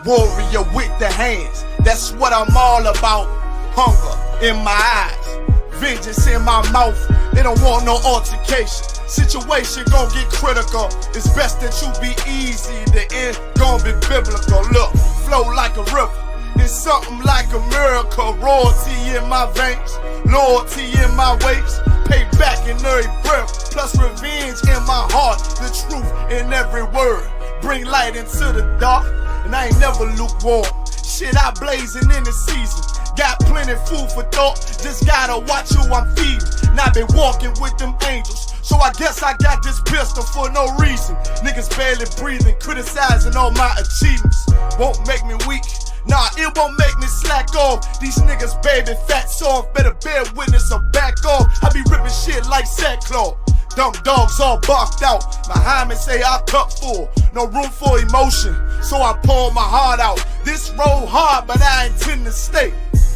warrior with the hands. That's what I'm all about. Hunger in my eyes, vengeance in my mouth. They don't want no altercation. Situation gon' get critical. It's best that you be easy. The end gon' be biblical. Look, flow like a river. It's something like a miracle. Royalty in my veins, loyalty in my ways. Pay back in every breath, plus revenge in my heart. The truth in every word. Bring light into the dark, and I ain't never lukewarm. Shit, I blazing in the season. Got plenty food for thought, just gotta watch who I'm feeding. And I been walking with them angels, so I guess I got this pistol for no reason. Niggas barely breathing, criticizing all my achievements. Won't make me weak, nah, it won't make me slack off. These niggas baby fat soft, better bear witness or back off. I be ripping shit like sackcloth. Dumb dogs all barked out. My hymen say I cup full, no room for emotion, so I pour my heart out. This road hard, but I intend to stay.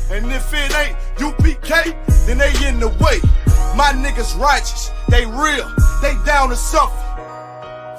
And if it ain't UPK, then they in the way. My niggas righteous, they real, they down to suffer.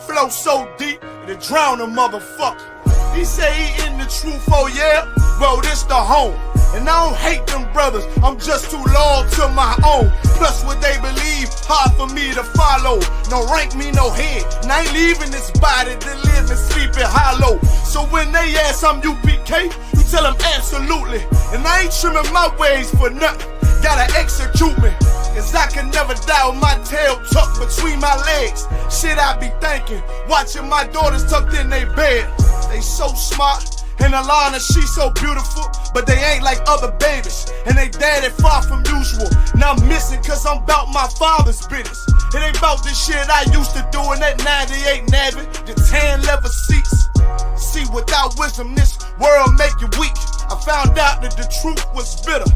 Flow so deep, it drown a motherfucker. He say he in the truth, oh yeah? Well, this the home. And I don't hate them brothers, I'm just too loyal to my own. Plus what they believe, hard for me to follow. No rank me, no head, and I ain't leaving this body to live and sleep in hollow. So when they ask I'm UPK, you tell them absolutely. And I ain't trimming my ways for nothing, gotta execute me. Cause I can never die with my tail tucked between my legs. Shit I be thinking, watching my daughters tucked in their bed. They so smart, and Alana, she so beautiful, but they ain't like other babies, and they daddy far from usual. Now I'm missing cause I'm about my father's business. It ain't about this shit I used to do in that 98 Navy, the tan leather seats. See, without wisdom, this world make you weak. I found out that the truth was bitter,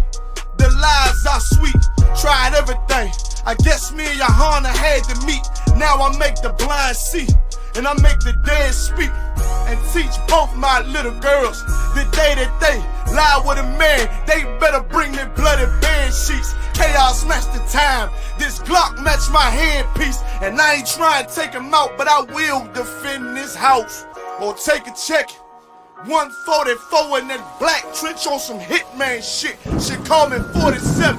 the lies are sweet. Tried everything, I guess me and Johanna had to meet. Now I make the blind see, and I make the dead speak. And teach both my little girls the day that they lie with a man, they better bring me bloody bed sheets. Chaos match the time, this Glock match my handpiece. And I ain't trying to take him out, but I will defend this house or take a check. 144 in that black trench on some hitman shit. Shit call me 47.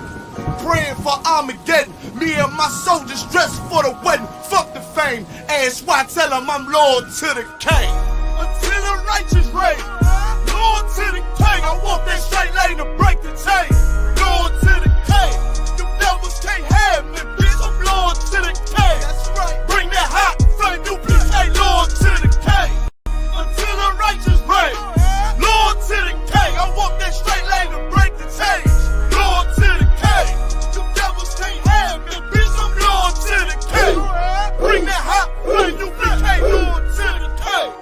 Praying for Armageddon. Me and my soldiers dressed for the wedding. Fuck the fame. Ask why, tell them I'm loyal to the king. Until the righteous reign. Loyal to the king. I walk that straight lane to break the chain. Loyal to the king. You devils can't have me, bitch. I'm loyal to the king. That's right. Bring that hot flame. You bitch ain't loyal to the king. Until the righteous reign. Loyal to the king. I walk that straight lane to break the chain. Loyal to the king. You devils can't have me, bitch. I'm loyal to the king. Bring that hot flame. You bitch ain't loyal to the king.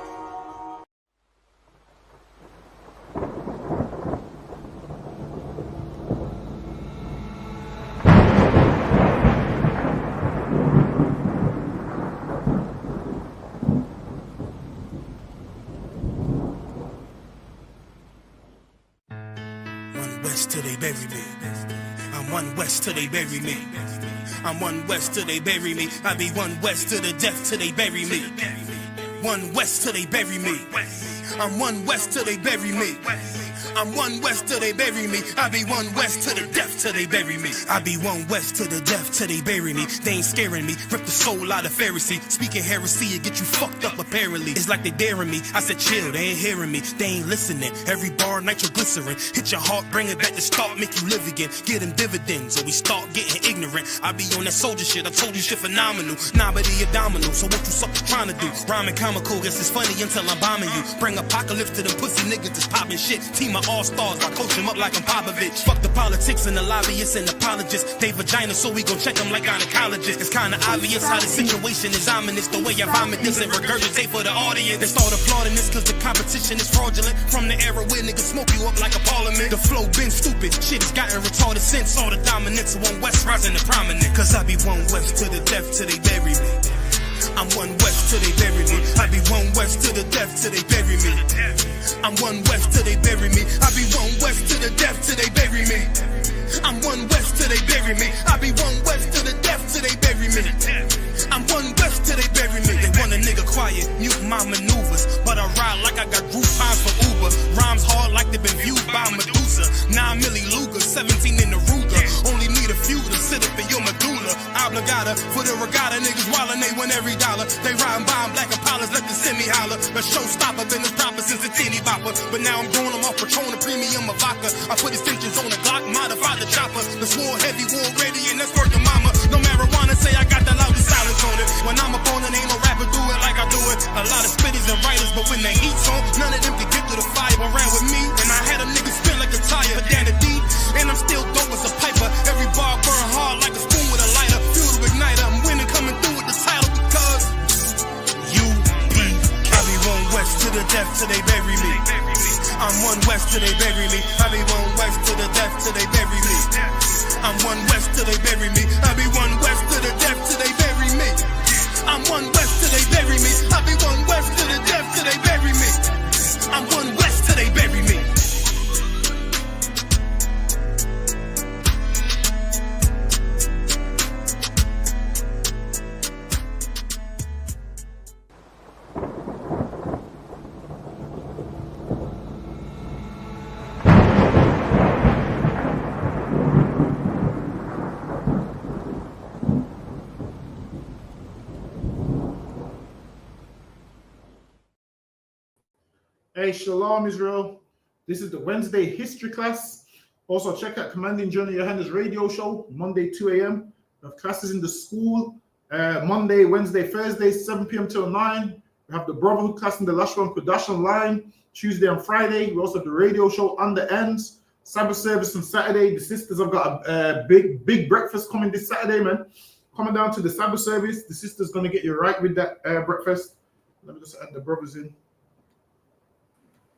Till they bury me. I'm one west till they bury me. I'm one west till they bury me. I be one west to the death till they bury me. One west till they bury me. I'm one west till they bury me. I'm one west till they bury me. I be one west to the death till they bury me. I be one west to the death till they bury me. They ain't scaring me. Rip the soul out of Pharisee. Speaking heresy, it get you fucked up apparently. It's like they daring me. I said chill, they ain't hearing me. They ain't listening. Every bar nitroglycerin. Hit your heart, bring it back to start, make you live again. Get them dividends or we start getting ignorant. I be on that soldier shit. I told you shit phenomenal. Nah, but he abdominal. So what you suckers trying to do? Rhyming comical, guess it's funny until I'm bombing you. Bring apocalypse to them pussy niggas that's popping shit. Team of all-stars, I coach them up like I'm Popovich. Fuck the politics and the lobbyists and apologists. They vagina, so we gon' check them like gynecologists. It's kinda obvious how the situation is ominous. The way I vomit this and regurgitate for the audience. They start applauding this cause the competition is fraudulent. From the era where niggas smoke you up like a parliament. The flow been stupid, shit has gotten retarded since. All the dominance of one west rising to prominent. Cause I be one west to the death till they bury me. I'm one west till they bury me. I be one west to the death till they bury me. I'm one west till they bury me. I be one west to the death till they bury me. I'm one west till they bury me. I be one west to the death till they bury me. I'm one west till they bury me. They want a nigga quiet, mute my maneuvers, but I ride like I got Groupon for Uber. hotter. For the regatta, niggas wildin', they win every dollar. They riding by in black Impalas, let the semi holler. A showstopper, been the proper since the teeny bopper. But now I'm going them off Patron, a premium of vodka. I put extensions on the Glock, modified the chopper. The swore heavy, war ready, and that's working mama. No marijuana, say I got the loudest silence on it. When I'm up on it, ain't no rapper do it like I do it. A lot of spitters and writers, but when the heat's on, none of them can get to the fire around with me. And I had a nigga spin like a tire, but down the D, and I'm still dope as a piper. Every bar burn hard like a spoon with a lighter. Fuel to igniter, I'm winning, coming through with the title because I be one west to the death till they bury me. I'm one west till they bury me. I be one west to the death till they bury me. I'm one west till they bury me. I be one west to the death till they bury me. I'm one west till they bury me. I be one west to the death till they bury me. I'm one west till they bury me. Hey, Shalom Israel. This is the Wednesday history class. Also, check out Commanding Journal Yohanna's radio show, Monday, 2 a.m. We have classes in the school, Monday, Wednesday, Thursday, 7 p.m. till 9. We have the Brotherhood class in the Lashwan Kudash online, Tuesday and Friday. We also have the radio show on the ends, Sabbath service on Saturday. The sisters have got a big breakfast coming this Saturday, man. Coming down to the Sabbath service. The sisters going to get you right with that breakfast. Let me just add the brothers in.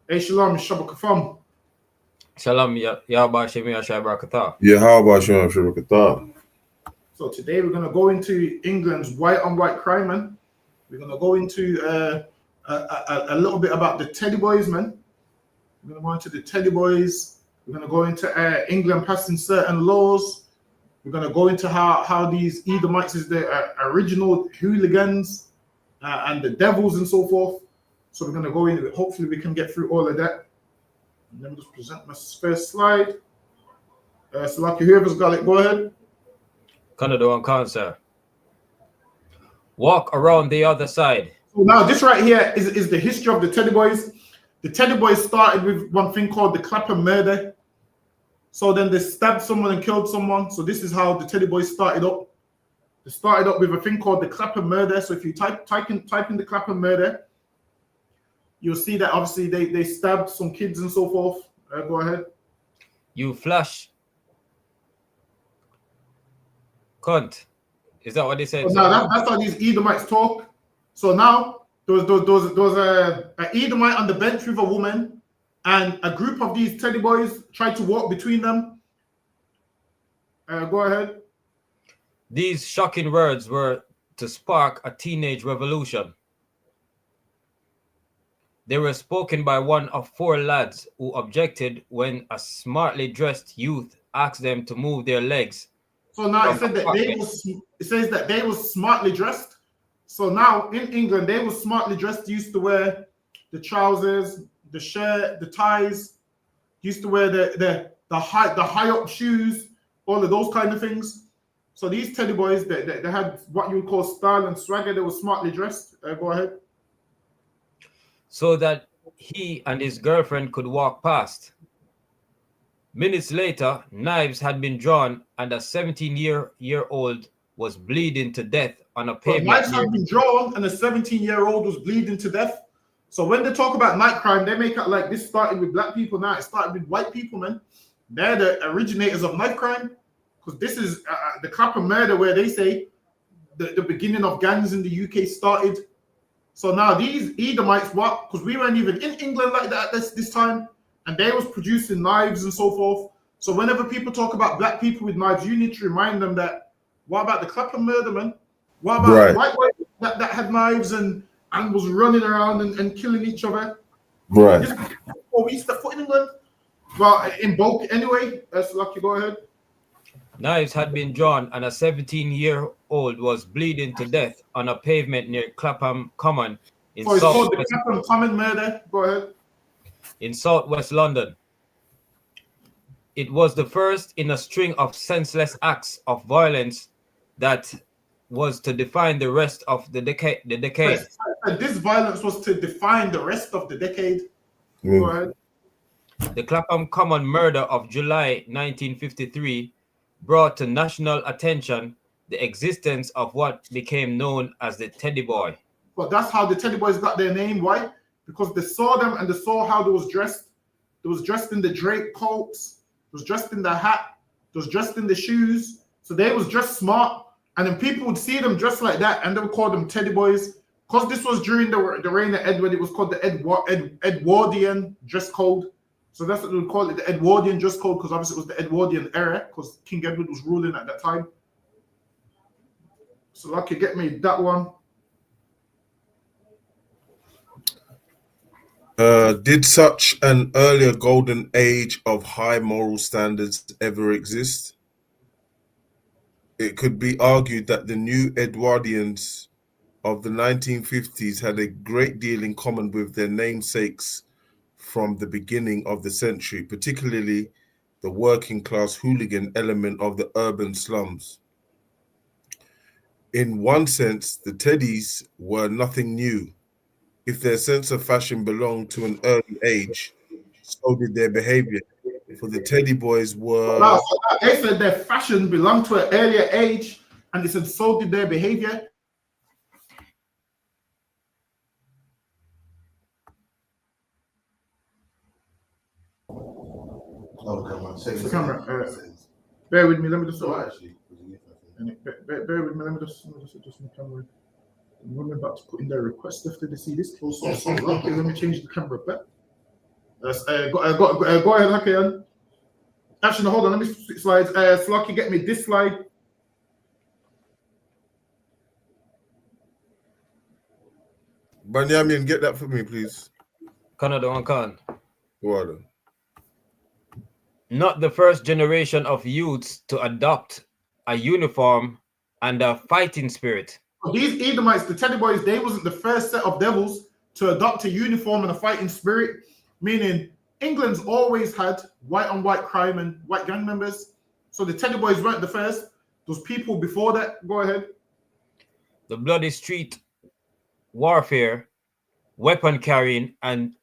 Hey, Shalom, Shabbat Kafam. Shalom, Yahba Shemi Ashabrakata. Yeah, how about you, Shabbat? So today we're going to go into England's white-on-white crime, man. We're going to go into a little bit about the Teddy Boys, man. We're going to go into the Teddy Boys. We're going to go into England passing certain laws. We're going to go into how these Edomites is the original hooligans and the devils and so forth. So we're going to go in. Hopefully we can get through all of that. Let me just present my first slide. So like whoever's got it, go ahead. Canada and cancer. Walk around the other side. So now this right here is the history of the Teddy Boys. The Teddy Boys started with one thing called the Clapham murder. So then they stabbed someone and killed someone. So this is how the Teddy Boys started up. They started up with a thing called the Clapham murder. So if you type in the Clapham murder, you'll see that obviously they stabbed some kids and so forth. Go ahead. You flash. Cunt. Is that what they said? So now that's how these Edomites talk. So now there was a Edomite on the bench with a woman, and a group of these Teddy Boys tried to walk between them. Go ahead. These shocking words were to spark a teenage revolution. They were spoken by one of four lads who objected when a smartly dressed youth asked them to move their legs. So now it says that they were smartly dressed. So now in England, they were smartly dressed. They used to wear the trousers, the shirt, the ties. Used to wear the high up shoes, all of those kind of things. So these Teddy Boys, they had what you would call style and swagger. They were smartly dressed. Go ahead. So that he and his girlfriend could walk past. Minutes later, knives had been drawn and a 17-year-old was bleeding to death on a pavement. Knives had been drawn and a 17-year-old was bleeding to death. So when they talk about night crime, they make it like this started with black people. Now it started with white people, man. They're the originators of night crime, because this is the Clapham murder where they say the beginning of gangs in the UK started. So now these Edomites, what? Because we weren't even in England like that at this time, and they was producing knives and so forth. So whenever people talk about black people with knives, you need to remind them that, what about the Clapham murder, man? What about the white boys that had knives and was running around and killing each other? Right. Before we stepped foot in England? Well, in bulk anyway. So Lucky, go ahead. Knives had been drawn and a 17-year-old was bleeding to death on a pavement near Clapham Common in it's called the Clapham Common murder. Go ahead. In southwest London. It was the first in a string of senseless acts of violence that was to define the rest of the decade. Yes, and this violence was to define the rest of the decade. Go Mm. ahead. The Clapham Common murder of July 1953 brought to national attention the existence of what became known as the Teddy Boy. But that's how the Teddy Boys got their name. Why? Because they saw them and they saw how they was dressed. They was dressed in the drape coats. They was dressed in the hat. They was dressed in the shoes. So they was dressed smart. And then people would see them dressed like that and they would call them Teddy Boys. Because this was during the reign of Edward, it was called the Edwardian dress code. So that's what we would call it, the Edwardian dress code, because obviously it was the Edwardian era, because King Edward was ruling at that time. So lucky, get me that one. Did such an earlier golden age of high moral standards ever exist? It could be argued that the new Edwardians of the 1950s had a great deal in common with their namesakes from the beginning of the century, particularly the working class hooligan element of the urban slums. In one sense, the Teddies were nothing new. If their sense of fashion belonged to an early age, so did their behavior. For the Teddy Boys were... Wow, so they said their fashion belonged to an earlier age, and they said so did their behavior. The camera, bear with me. Let me just. Bear with me. Let me just my camera. I'm about to put in their request after they see this close. So lucky. Let me change the camera back. Go ahead, Hakian. Actually, no, hold on. Let me switch slides. Slucky, get me this slide. Banyamin, get that for me, please. Canada one can. Water. Not the first generation of youths to adopt a uniform and a fighting spirit. These Edomites, the Teddy Boys, they wasn't the first set of devils to adopt a uniform and a fighting spirit, meaning England's always had white on white crime and white gang members. So the Teddy Boys weren't the first. Those people before that, go ahead. The bloody street warfare, weapon carrying, and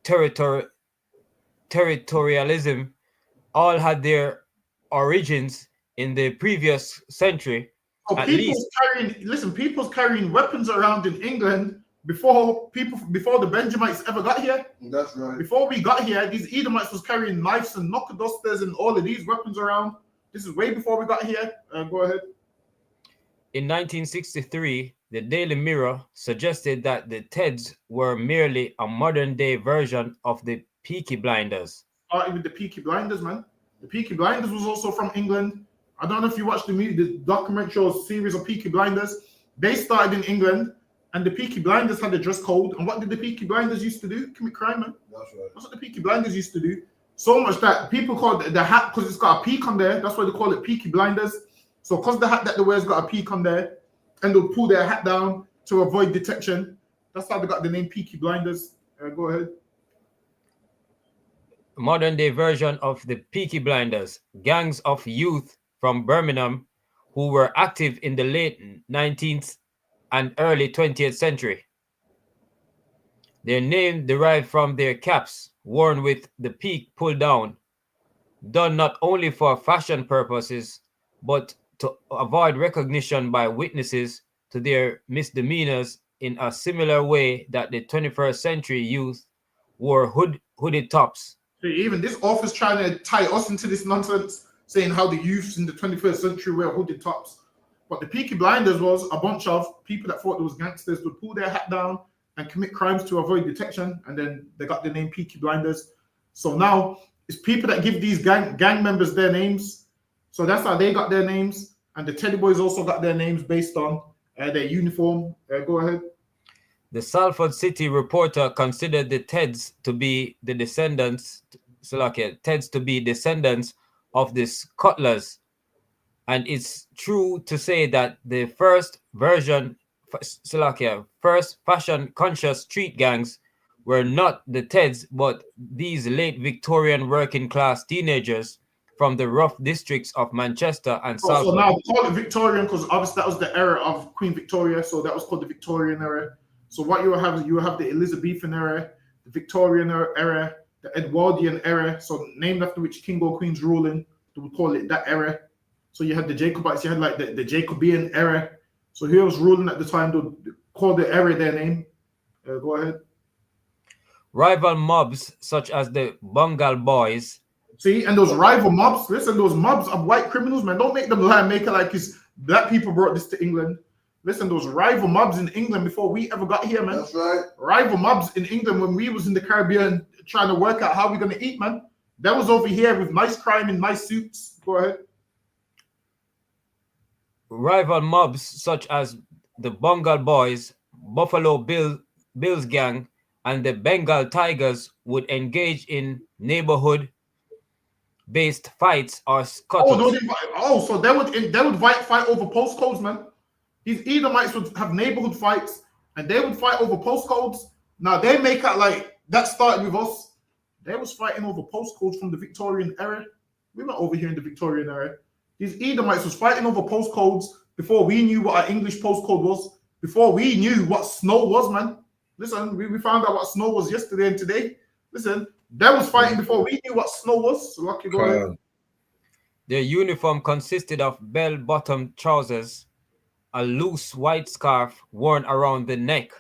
territorialism all had their origins in the previous century. So people's carrying weapons around in England before the Benjamites ever got here. That's right. Before we got here, these Edomites was carrying knives and knuckle-dusters and all of these weapons around. This is way before we got here. Go ahead. In 1963, the Daily Mirror suggested that the Teds were merely a modern-day version of the Peaky Blinders. Starting with the Peaky Blinders, man. The Peaky Blinders was also from England. I don't know if you watched the documentary or series of Peaky Blinders. They started in England, and the Peaky Blinders had a dress code. And what did the Peaky Blinders used to do? Commit crime, man. That's right. That's what the Peaky Blinders used to do. So much that people call the hat, because it's got a peak on there. That's why they call it Peaky Blinders. So because the hat that they wear has got a peak on there, and they'll pull their hat down to avoid detection. That's how they got the name Peaky Blinders. Go ahead. Modern day version of the Peaky Blinders, gangs of youth from Birmingham who were active in the late 19th and early 20th century. Their name derived from their caps worn with the peak pulled down, done not only for fashion purposes, but to avoid recognition by witnesses to their misdemeanors in a similar way that the 21st century youth wore hooded tops. So even this office trying to tie us into this nonsense, saying how the youths in the 21st century wear hooded tops. But the Peaky Blinders was a bunch of people that thought they was gangsters would pull their hat down and commit crimes to avoid detection, and then they got the name Peaky Blinders. So now it's people that give these gang members their names. So that's how they got their names, and the Teddy Boys also got their names based on their uniform. Go ahead. The Salford City Reporter considered the Teds to be the descendants, of the Scutlers, and it's true to say that the first fashion-conscious street gangs were not the Teds, but these late Victorian working-class teenagers from the rough districts of Manchester and So Salford. now we call it Victorian because obviously that was the era of Queen Victoria, so that was called the Victorian era. So what you will have is you will have the Elizabethan era, the Victorian era, the Edwardian era. So named after which king or queen's ruling, they would call it that era. So you had the Jacobites, you had like the Jacobean era. So who was ruling at the time, they would call the era their name. Go ahead. Rival mobs such as the Bungal Boys. See, and those rival mobs, listen, those mobs of white criminals, man, don't make them lie and make it like it's black people brought this to England. Listen, those rival mobs in England before we ever got here, man. That's right. Rival mobs in England when we was in the Caribbean trying to work out how we're gonna eat, man. That was over here with nice crime in nice suits. Go ahead. Rival mobs such as the Bungal Boys, Buffalo Bills Gang, and the Bengal Tigers would engage in neighborhood-based fights or scuttles. So they would fight over postcodes, man. These Edomites would have neighborhood fights, and they would fight over postcodes. Now they make out like that started with us. They was fighting over postcodes from the Victorian era. We were over here in the Victorian era. These Edomites was fighting over postcodes before we knew what our English postcode was, before we knew what snow was, man. Listen, we found out what snow was yesterday and today. Listen, they was fighting before we knew what snow was. So lucky go ahead. Their uniform consisted of bell-bottom trousers, a loose white scarf worn around the neck.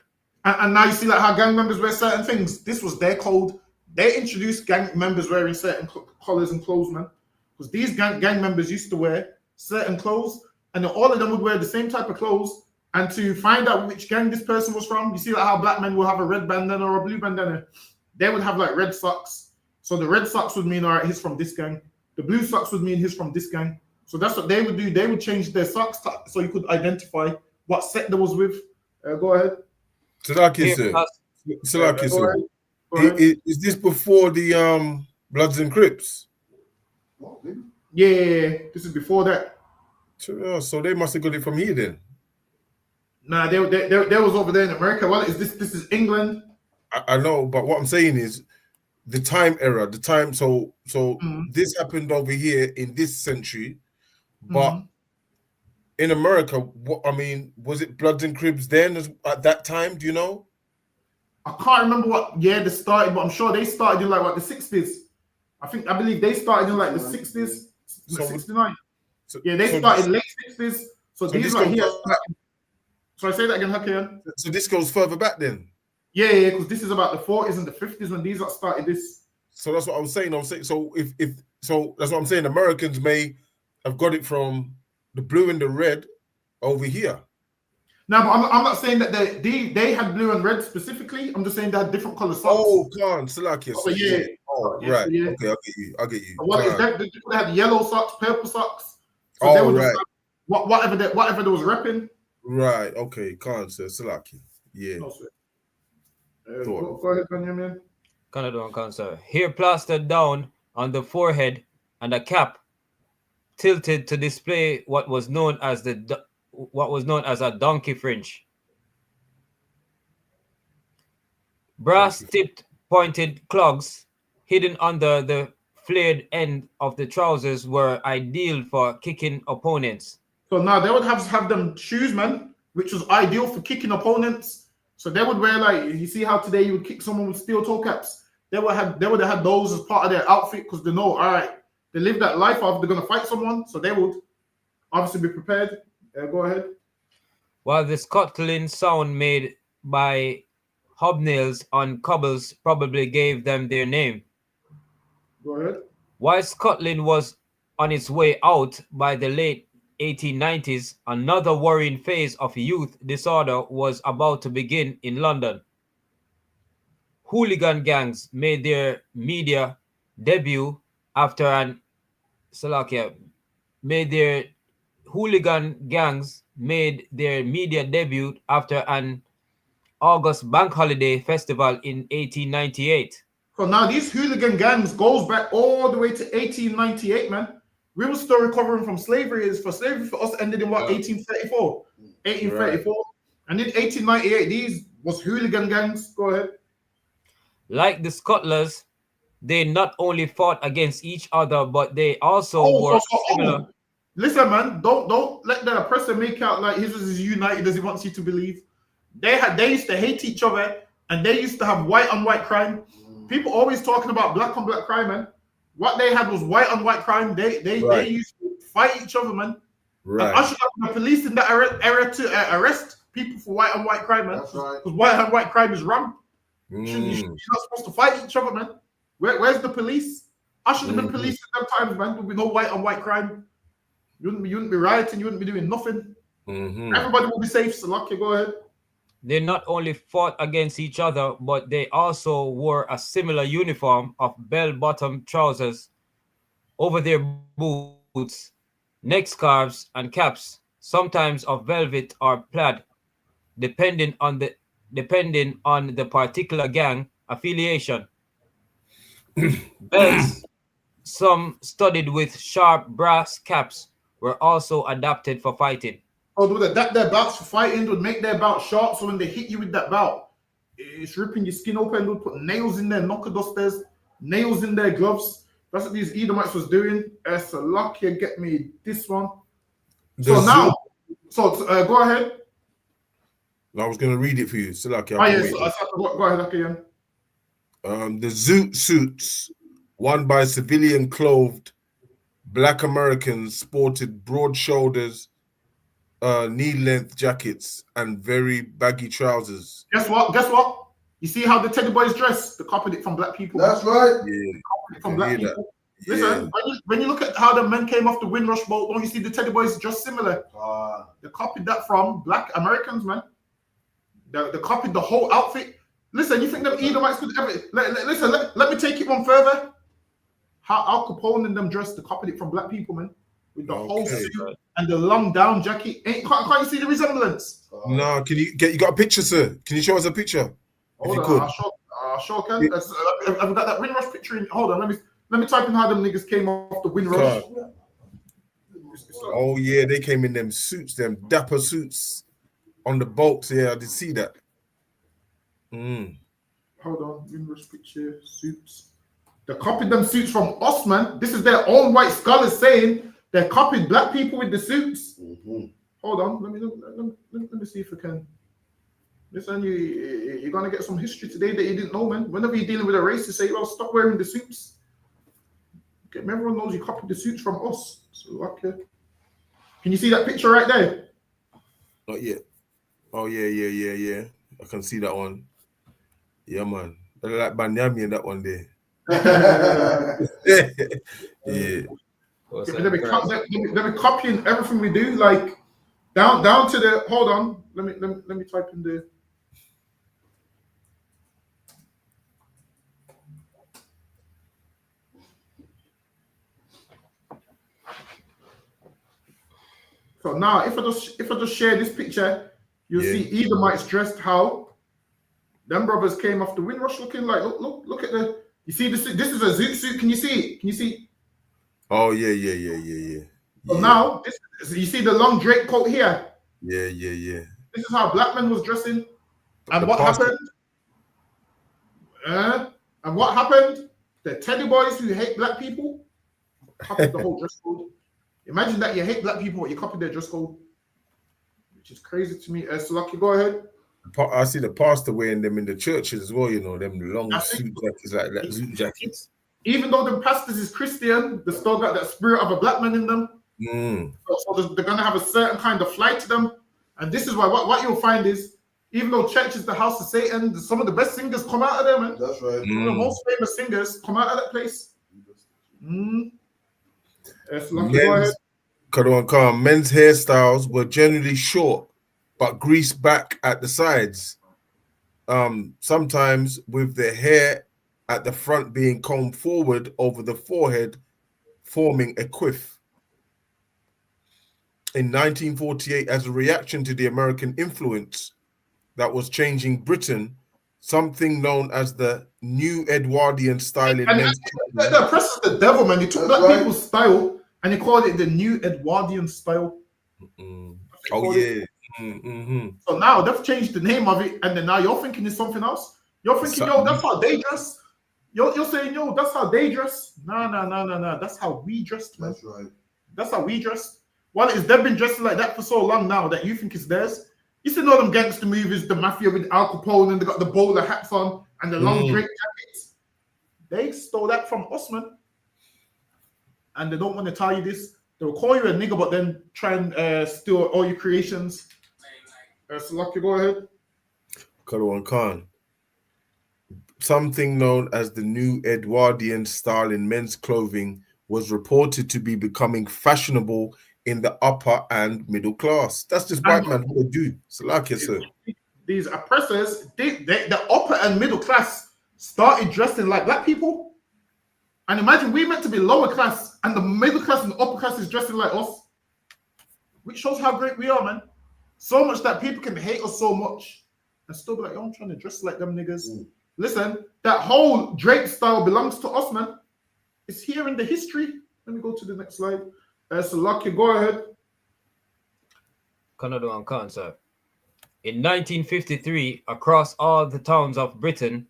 And now you see like how gang members wear certain things. This was their code. They introduced gang members wearing certain colors and clothes, man. Because these gang members used to wear certain clothes, and then all of them would wear the same type of clothes. And to find out which gang this person was from, you see like how black men will have a red bandana or a blue bandana. They would have like red socks. So the red socks would mean, all right, he's from this gang. The blue socks would mean he's from this gang. So that's what they would do. They would change their socks so you could identify what set they was with. Go ahead. Salaki, sir. Is this before the Bloods and Crips? Yeah, this is before that. So they must have got it from here then. Nah, they was over there in America. Well, this is England. I know, but what I'm saying is the time era, the time. So this happened over here in this century, but in America, what I mean, was it Bloods and Crips then at that time? Do you know? I can't remember what year they started, but I'm sure they started in like what the 60s. I believe they started in like the 60s, 69. They started late 60s. So these like here. So I say that again, Hakian. So this goes further back then. Yeah, because this is about the 40s and the 50s when these started this. So that's what I was saying. So if that's what I'm saying. Americans may have got it from the blue and the red over here. No, but I'm not saying that they had blue and red specifically. I'm just saying they had different color socks. Oh, Khan, Salakia. Oh, yeah. Oh, yeah, right. Yeah. Okay, I get you. What is that? They had yellow socks, purple socks. So they would right. Whatever they was repping. Right. Okay, Khan, sir. Salakia. Yeah. No, go ahead, Benjamin. Canada, sir. Hair plastered down on the forehead and a cap tilted to display what was known as a donkey fringe. Brass-tipped pointed clogs hidden under the flared end of the trousers were ideal for kicking opponents. So now they would have them shoes, man, which was ideal for kicking opponents. So they would wear like, you see how today you would kick someone with steel toe caps. They would have had those as part of their outfit because they know, all right, they live that life of they're gonna fight someone, so they would obviously be prepared. Go ahead. While the scuttling sound made by hobnails on cobbles probably gave them their name. Go ahead. While Scotland was on its way out by the late 1890s, another worrying phase of youth disorder was about to begin in London. Hooligan gangs made their media debut after an August bank holiday festival in 1898. So now these hooligan gangs goes back all the way to 1898, man. We were still recovering from slavery. Slavery for us ended in what, 1834? 1834. Right. And in 1898, these was hooligan gangs. Go ahead. Like the scuttlers, they not only fought against each other, but they also Oh, were similar. Listen, man, don't let the oppressor make out like his is as united as he wants you to believe. They used to hate each other, and they used to have white on white crime. People always talking about black on black crime, man. What they had was white on white crime. They used to fight each other, man. Right. And I should have the police in that era to arrest people for white on white crime, man. That's right. Because white on white crime is wrong. Mm. You're not supposed to fight each other, man. Where's the police? I should have been police at them times, man. There'd be no white on white crime. You wouldn't be rioting. You wouldn't be doing nothing. Everybody will be safe. So, lucky, go ahead. They not only fought against each other, but they also wore a similar uniform of bell-bottom trousers over their boots, neck scarves, and caps, sometimes of velvet or plaid, depending on the particular gang affiliation. Belts, some studded with sharp brass caps, were also adapted for fighting. Oh, would adapt their belts for fighting, would make their belt short, so when they hit you with that belt, it's ripping your skin open. Would put nails in their knuckle dusters, nails in their gloves. That's what these Edomites was doing. So lucky get me this one. Go ahead. I was going to read it for you. So lucky. Go ahead, lucky again. The zoot suits worn by civilian clothed black Americans sported broad shoulders, knee-length jackets, and very baggy trousers. Guess what? You see how the Teddy Boys dress? They copied it from black people. That's right. Yeah. From black people. Yeah. Listen, when you look at how the men came off the Windrush boat, don't you see the Teddy Boys just similar? They copied that from black Americans, man. They copied the whole outfit. Listen, you think them Edomites could ever... Let me take it one further. How Al Capone and them dressed, they copied it from black people, man. With the whole suit and the long down jacket. Can't you see the resemblance? No, you got a picture, sir? Can you show us a picture? Hold on, I sure can. I've got that Windrush picture in. Hold on, let me type in how them niggas came off the Windrush. Oh yeah, they came in them suits, them dapper suits on the boats. Yeah, I did see that. Hold on, Windrush picture, suits. They copied them suits from us, man. This is their own white scholars saying they copied black people with the suits. Hold on, let me see if I can. Listen, you're gonna get some history today that you didn't know, man. Whenever you're dealing with a racist, say, "Well, stop wearing the suits." Okay, everyone knows you copied the suits from us. So, okay. Can you see that picture right there? Not yet. Oh yeah. I can see that one. Yeah, man. I like Banyami in that one there. Yeah. They've been copying everything we do, like down to the. Hold on, let me type in the. So now, if I just share this picture, you'll see Edomites dressed how them brothers came off the Windrush looking like. Look at the. You see this? This is a zoot suit. Can you see it? Can you see? Oh yeah. So now, you see the long drape coat here? Yeah. This is how black men was dressing. And what happened? And what happened? The Teddy Boys who hate black people copied the whole dress code. Imagine that you hate black people, but you copied their dress code, which is crazy to me. So, Lucky, go ahead. I see the pastor wearing them in the churches as well. You know, them long suit jackets, like that zoot jackets. Even though the pastors is Christian, they still got that spirit of a black man in them. So they're gonna have a certain kind of flight to them. And this is why what you'll find is, even though church is the house of Satan, some of the best singers come out of there, man. That's right. Some of the most famous singers come out of that place. Yes, Lucky, go ahead. Men's hairstyles were generally short, but greased back at the sides. Sometimes with the hair at the front being combed forward over the forehead, forming a quiff. In 1948, as a reaction to the American influence that was changing Britain, something known as the New Edwardian style in men's clothing. The press is the devil, man. He took black people's style and he called it the New Edwardian style. Oh yeah. So now they've changed the name of it, and then now you're thinking it's something else. You're thinking, yo, that's how they dress. You're saying, yo, that's how they dress. No. That's how we dressed, man. That's right. That's how we dress. Well, it's they've been dressing like that for so long now that you think it's theirs. You see all them gangster movies, the mafia with Al Capone, and they got the bowler hats on and the long draped jackets. They stole that from us, man. And they don't want to tell you this. They'll call you a nigga, but then try and steal all your creations. Salaki, go ahead. Kalawan Khan. Something known as the new Edwardian style in men's clothing was reported to be becoming fashionable in the upper and middle class. That's just white man who do. Salaki, sir. These oppressors, the upper and middle class started dressing like black people. And imagine we meant to be lower class and the middle class and the upper class is dressing like us. Which shows how great we are, man. So much that people can hate us so much and still be like, yo, I'm trying to dress like them niggas. Listen, that whole Drake style belongs to us, man. It's here in the history. Let me go to the next slide. Salaki, go ahead. Canada and Cancer. In 1953, across all the towns of Britain,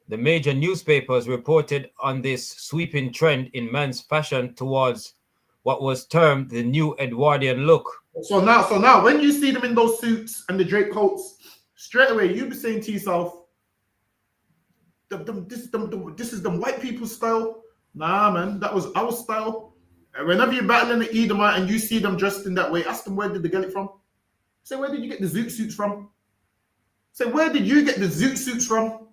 the major newspapers reported on this sweeping trend in men's fashion towards what was termed the new Edwardian look. So now, when you see them in those suits and the Drake coats, straight away you be saying to yourself, this is them white people's style. Nah, man, that was our style. And whenever you're battling the Edomite and you see them dressed in that way, ask them where did they get it from. Say, where did you get the zoot suits from? Say, where did you get the zoot suits from?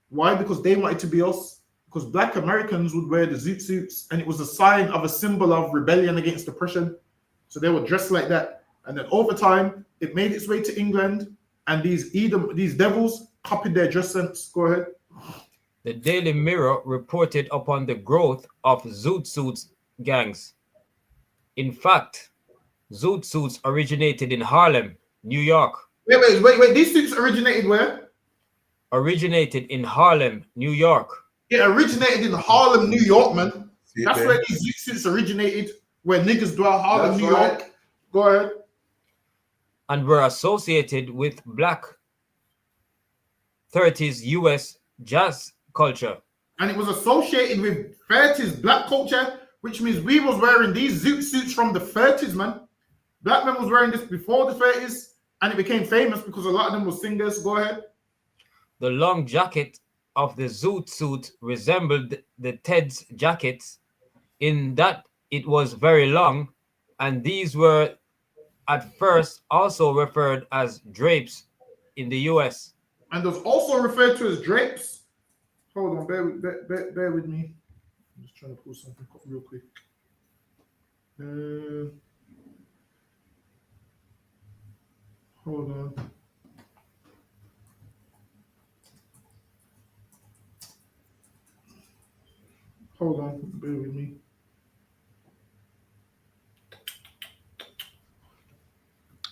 Why? Because they wanted to be us. Because black Americans would wear the zoot suits, and it was a sign of a symbol of rebellion against oppression. So they were dressed like that. And then over time, it made its way to England, and these devils copied their dress sense. Go ahead. The Daily Mirror reported upon the growth of zoot suits gangs. In fact, zoot suits originated in Harlem, New York. Wait. These suits originated where? Originated in Harlem, New York. It originated in Harlem, New York, man. That's where these zoot suits originated, where niggas dwell, Harlem, New York. Go ahead. And were associated with black 30s US jazz culture. And it was associated with 30s black culture, which means we was wearing these zoot suits from the 30s, man. Black men was wearing this before the 30s, and it became famous because a lot of them were singers. Go ahead. The long jacket of the zoot suit resembled the Ted's jackets in that it was very long, and these were at first also referred as drapes in the US. And was also referred to as drapes. Hold on, bear with me. I'm just trying to pull something up real quick. Hold on. Hold on, bear with me.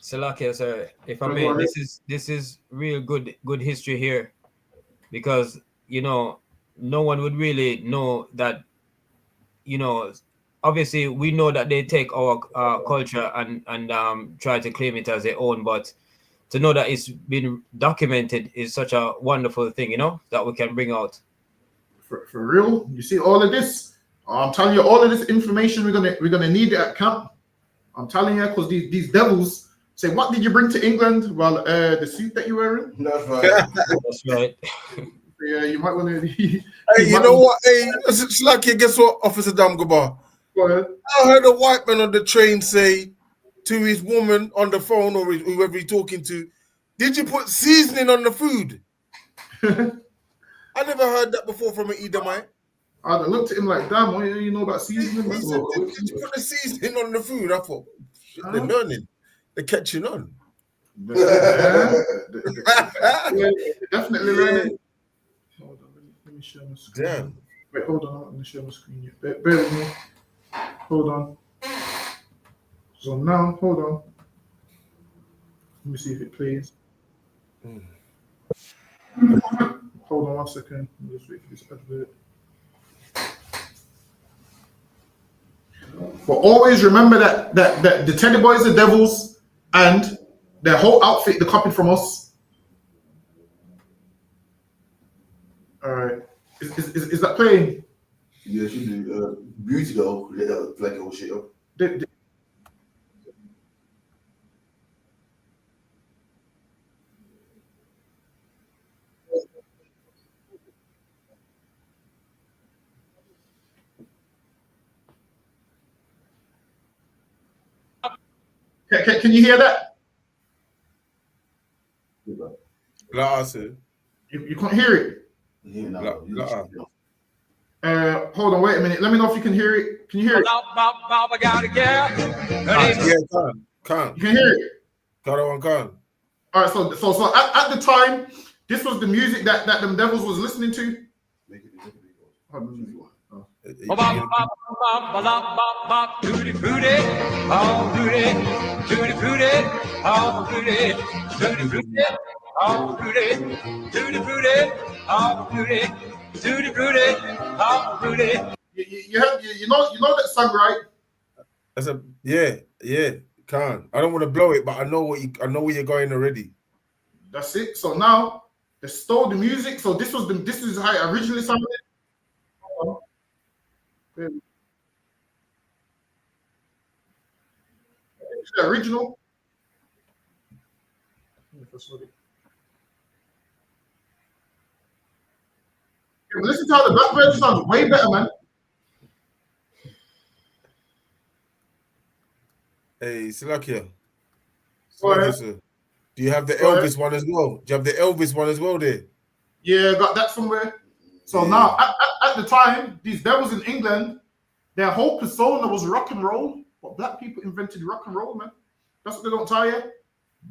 Salakia, sir, if I may, this is real good history here, because no one would really know that. Obviously we know that they take our culture and try to claim it as their own, but to know that it's been documented is such a wonderful thing, that we can bring out. For real, you see all of this. I'm telling you, all of this information we're gonna need it at camp. I'm telling you, because these devils say, "What did you bring to England?" Well, the suit that you're wearing. That's right. That's right. Yeah, you might want to. Hey, you know what? Hey, it's lucky. Guess what, Officer Damgaba? Go ahead. I heard a white man on the train say to his woman on the phone or whoever he's talking to, "Did you put seasoning on the food?" I never heard that before from an Edomite. I looked at him like, "Damn, what do you know about seasoning?" He said, "Did you put the seasoning on the food?" I thought, they're learning. They're catching on. Yeah, definitely learning. Hold on, let me share my screen. Damn. Wait, hold on, I'm going to share my screen yet. Bear with me. Hold on. So now, hold on. Let me see if it plays. Hold on 1 second. Let me just wait for this advert. But always remember that the Teddy Boys are devils, and their whole outfit they copied from us. All right. Is that playing? Yeah, she do. Beauty though, let that flag all shit up. Can you hear that? Like I said, You can't hear it. Yeah, no, Hold on, wait a minute. Let me know if you can hear it. Can you hear it? yeah, can't. You can hear it. Can't. All right, so at the time, this was the music that them devils was listening to. You know that song, right? That's a yeah. Can't. I don't want to blow it, but I know where you're going already. That's it. So now they stole the music. So this is how it originally sounded. It's the original. Yeah, listen to how the black version sounds way better, man. Hey, Salakia. Alright. Sir. Do you have the Alright. Elvis one as well? Do you have the Elvis one as well there? Yeah, got that somewhere. So Yeah. now, at the time, these devils in England, their whole persona was rock and roll. But black people invented rock and roll, man. That's what they don't tell you.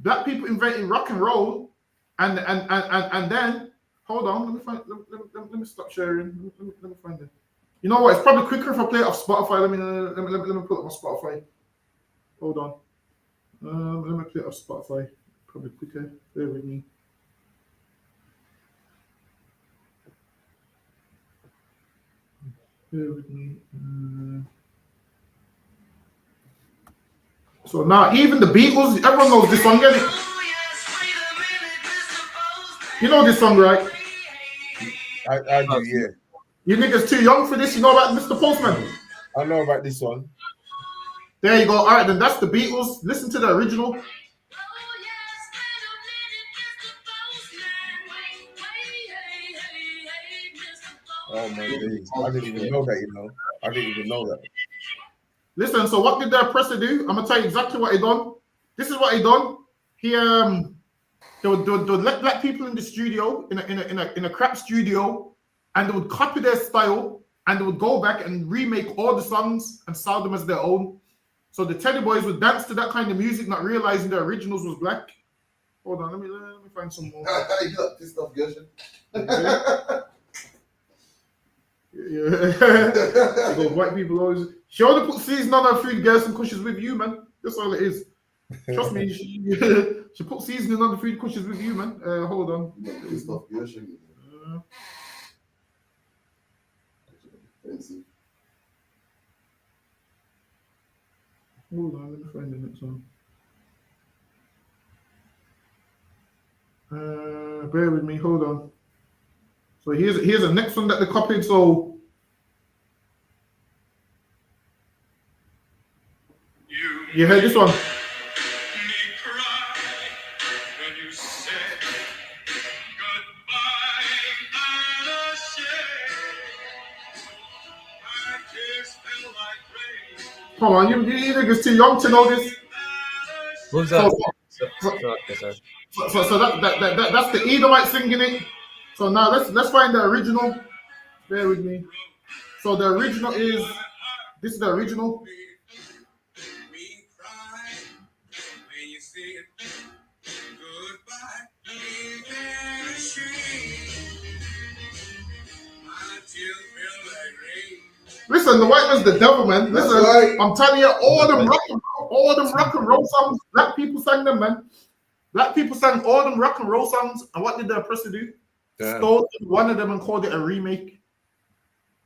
Black people invented rock and roll, and then hold on, let me stop sharing. Let me find it. You know what? It's probably quicker if I play it off Spotify. Let me put it on Spotify. Hold on. Let me play it off Spotify. Probably quicker. Bear with me. Bear with me. So now, even the Beatles, everyone knows this song, get it? You know this song, right? I do, yeah. You niggas too young for this. You know about Mr. Postman? I know about this one. There you go. All right, then that's the Beatles. Listen to the original. Oh my days. I didn't even know that, you know. I didn't even know that. Listen, so what did the oppressor do? I'm gonna tell you exactly what he done. This is what he done. He they would let black people in the studio in a crap studio, and they would copy their style, and they would go back and remake all the songs and sell them as their own. So the Teddy Boys would dance to that kind of music, not realizing the originals was black. Hold on, let me find some more. You got this stuff, Gershon. Yeah. Because white people always. She only put season on her food, girls, because she's with you, man. That's all it is. Trust me, she put seasoning on the food because she's with you, man. Hold on. You got this stuff, Gershon. Hold on, let me find the next one. Bear with me, hold on. So here's the next one that they copied. So you heard this one. Come on, you niggas too young to know this. Who's that? So that's the Edomite singing it. So now let's find the original. Bear with me. So the original is this is the original. Listen, the white man's the devil, man. Listen, right. I'm telling you, all them rock and roll songs, black people sang them, man. Black people sang all them rock and roll songs, and what did the oppressor do? Damn. Stole one of them and called it a remake.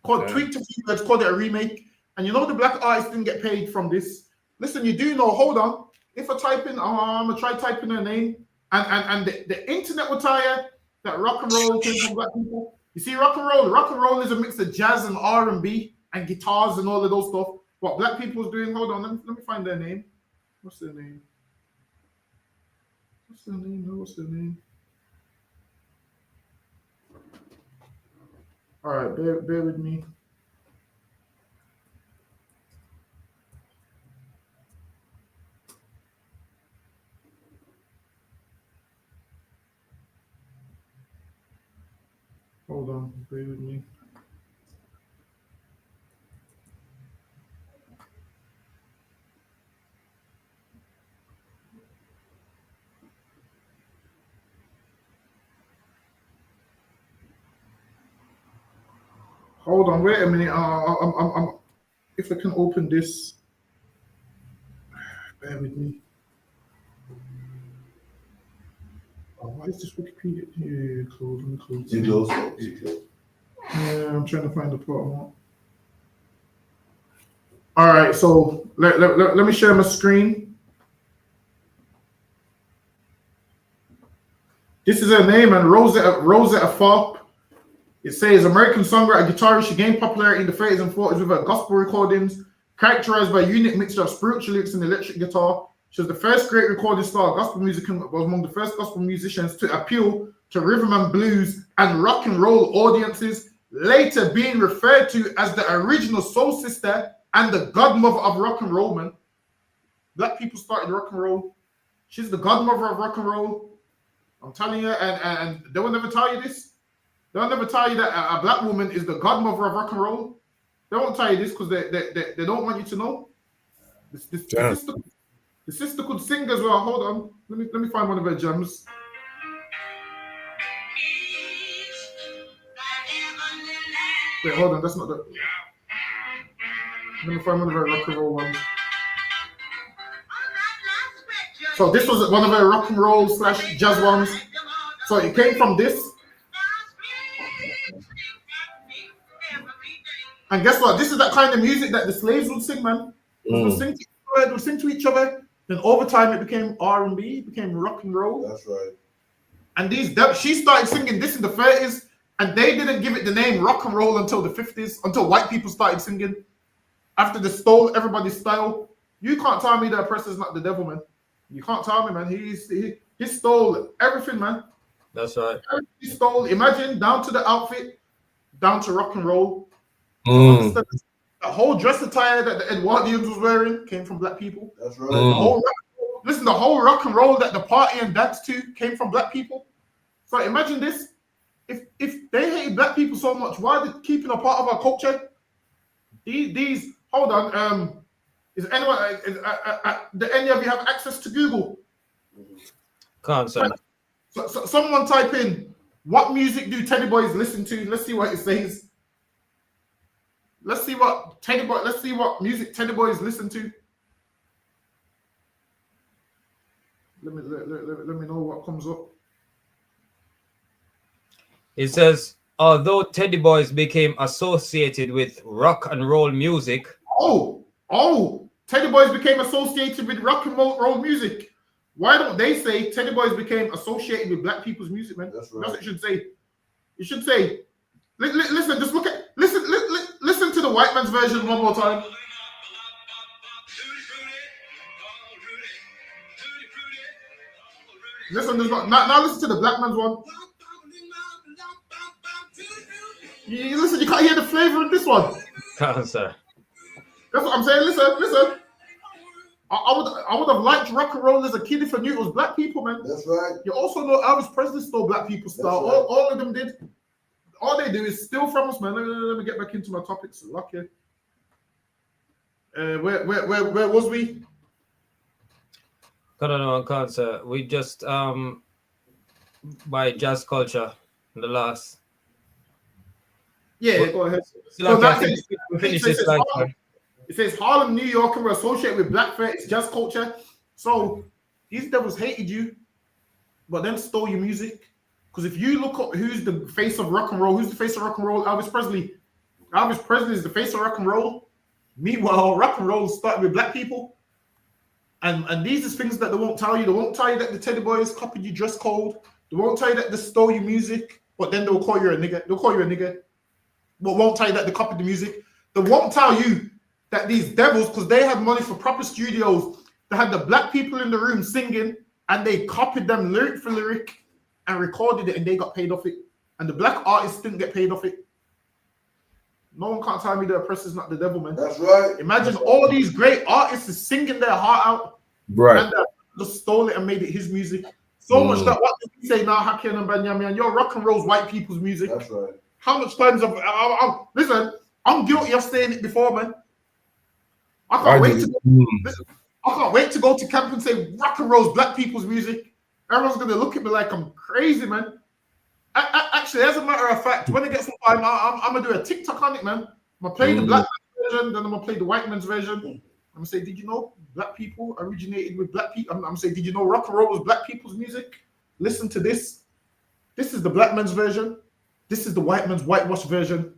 Tweaked a few words, called it a remake. And you know the black artists didn't get paid from this. Listen, you do know, hold on. If I type in, I'm gonna try typing her name, and the internet will tell you that rock and roll came from black people. You see, rock and roll is a mix of jazz and R&B and guitars and all of those stuff. What black people was doing, hold on, let me find their name. What's their name? What's their name? All right, bear with me. Hold on, bear with me. Hold on, wait a minute. I'm if I can open this. Bear with me. Oh, why is this Wikipedia? Yeah, close. Let me close. Yeah, I'm trying to find the part I want. All right, so let me share my screen. This is her name, and Rosetta Tharpe. It says American songwriter, guitarist. She gained popularity in the 30s and 40s with her gospel recordings, characterized by a unique mixture of spiritual lyrics and electric guitar. She was the first great recording star of gospel music and was among the first gospel musicians to appeal to rhythm and blues and rock and roll audiences, later being referred to as the original soul sister and the godmother of rock and roll, man. Black people started rock and roll. She's the godmother of rock and roll. I'm telling you, and they will never tell you this. They'll never tell you that a black woman is the godmother of rock and roll. They won't tell you this because they don't want you to know. The sister could sing as well. Hold on. Let me find one of her gems. Wait, hold on. That's not the... Let me find one of her rock and roll ones. So this was one of her rock and roll / jazz ones. So it came from this. And guess what? This is that kind of music that the slaves would sing, man. Would sing to each other. Then over time, it became R&B, it became rock and roll. That's right. And she started singing this in the 30s, and they didn't give it the name rock and roll until the 50s, until white people started singing. After they stole everybody's style. You can't tell me the oppressor's not the devil, man. You can't tell me, man. He stole everything, man. That's right. He stole, imagine, down to the outfit, down to rock and roll. The whole dress attire that the Edwardians was wearing came from black people. That's right. The whole rock and roll that the party and dance to came from black people. So imagine this. If they hated black people so much, why are they keeping a part of our culture? These hold on. Is anyone? Do any of you have access to Google? Can't say. So someone type in what music do Teddy Boys listen to? Let's see what it says. Let's see what music Teddy Boys listen to. Let me know what comes up. It says, although Teddy Boys became associated with rock and roll music. Teddy Boys became associated with rock and roll music. Why don't they say Teddy Boys became associated with black people's music, man? That's right. That's what it should say. It should say, listen, just listen to the white man's version one more time. Listen, now listen to the black man's one. You listen, you can't hear the flavor of this one. Can't say. That's what I'm saying. Listen. I would have liked rock and roll as a kid if I knew it was black people, man. That's right. You also know Elvis Presley stole black people's style. Right. All of them did. All they do is steal from us, man. Let me get back into my topics. Lucky. Where was we? I don't know, can't say. We just by jazz culture in the last. Yeah, go ahead. It says Harlem, New York, and we're associated with black jazz culture. So these devils hated you, but then stole your music. Because if you look up who's the face of rock and roll, Elvis Presley. Elvis Presley is the face of rock and roll. Meanwhile, rock and roll started with black people. And these are things that they won't tell you. They won't tell you that the Teddy Boys copied your dress code. They won't tell you that they stole your music. but then they'll call you a nigger. They'll call you a nigger, but won't tell you that they copied the music. They won't tell you that these devils, because they had money for proper studios, they had the black people in the room singing, and they copied them lyric for lyric and recorded it, and they got paid off it. And the black artists didn't get paid off it. No one can't tell me the oppressor's not the devil, man. That's right. Imagine all these great artists is singing their heart out, Right. and just stole it and made it his music. So much that what did he say now, Hakim and Benjamin, your rock and roll's white people's music. That's right. How much times listen, I'm guilty of saying it before, man. I can't wait to go to camp and say rock and roll's black people's music. Everyone's gonna look at me like I'm crazy, man. Actually, as a matter of fact, when I get some time, I'm gonna do a TikTok on it, man. I'm gonna play the black man's version, then I'm gonna play the white man's version. I'm gonna say, did you know black people originated with black people? I'm gonna say, did you know rock and roll was black people's music? Listen to this. This is the black man's version. This is the white man's whitewashed version.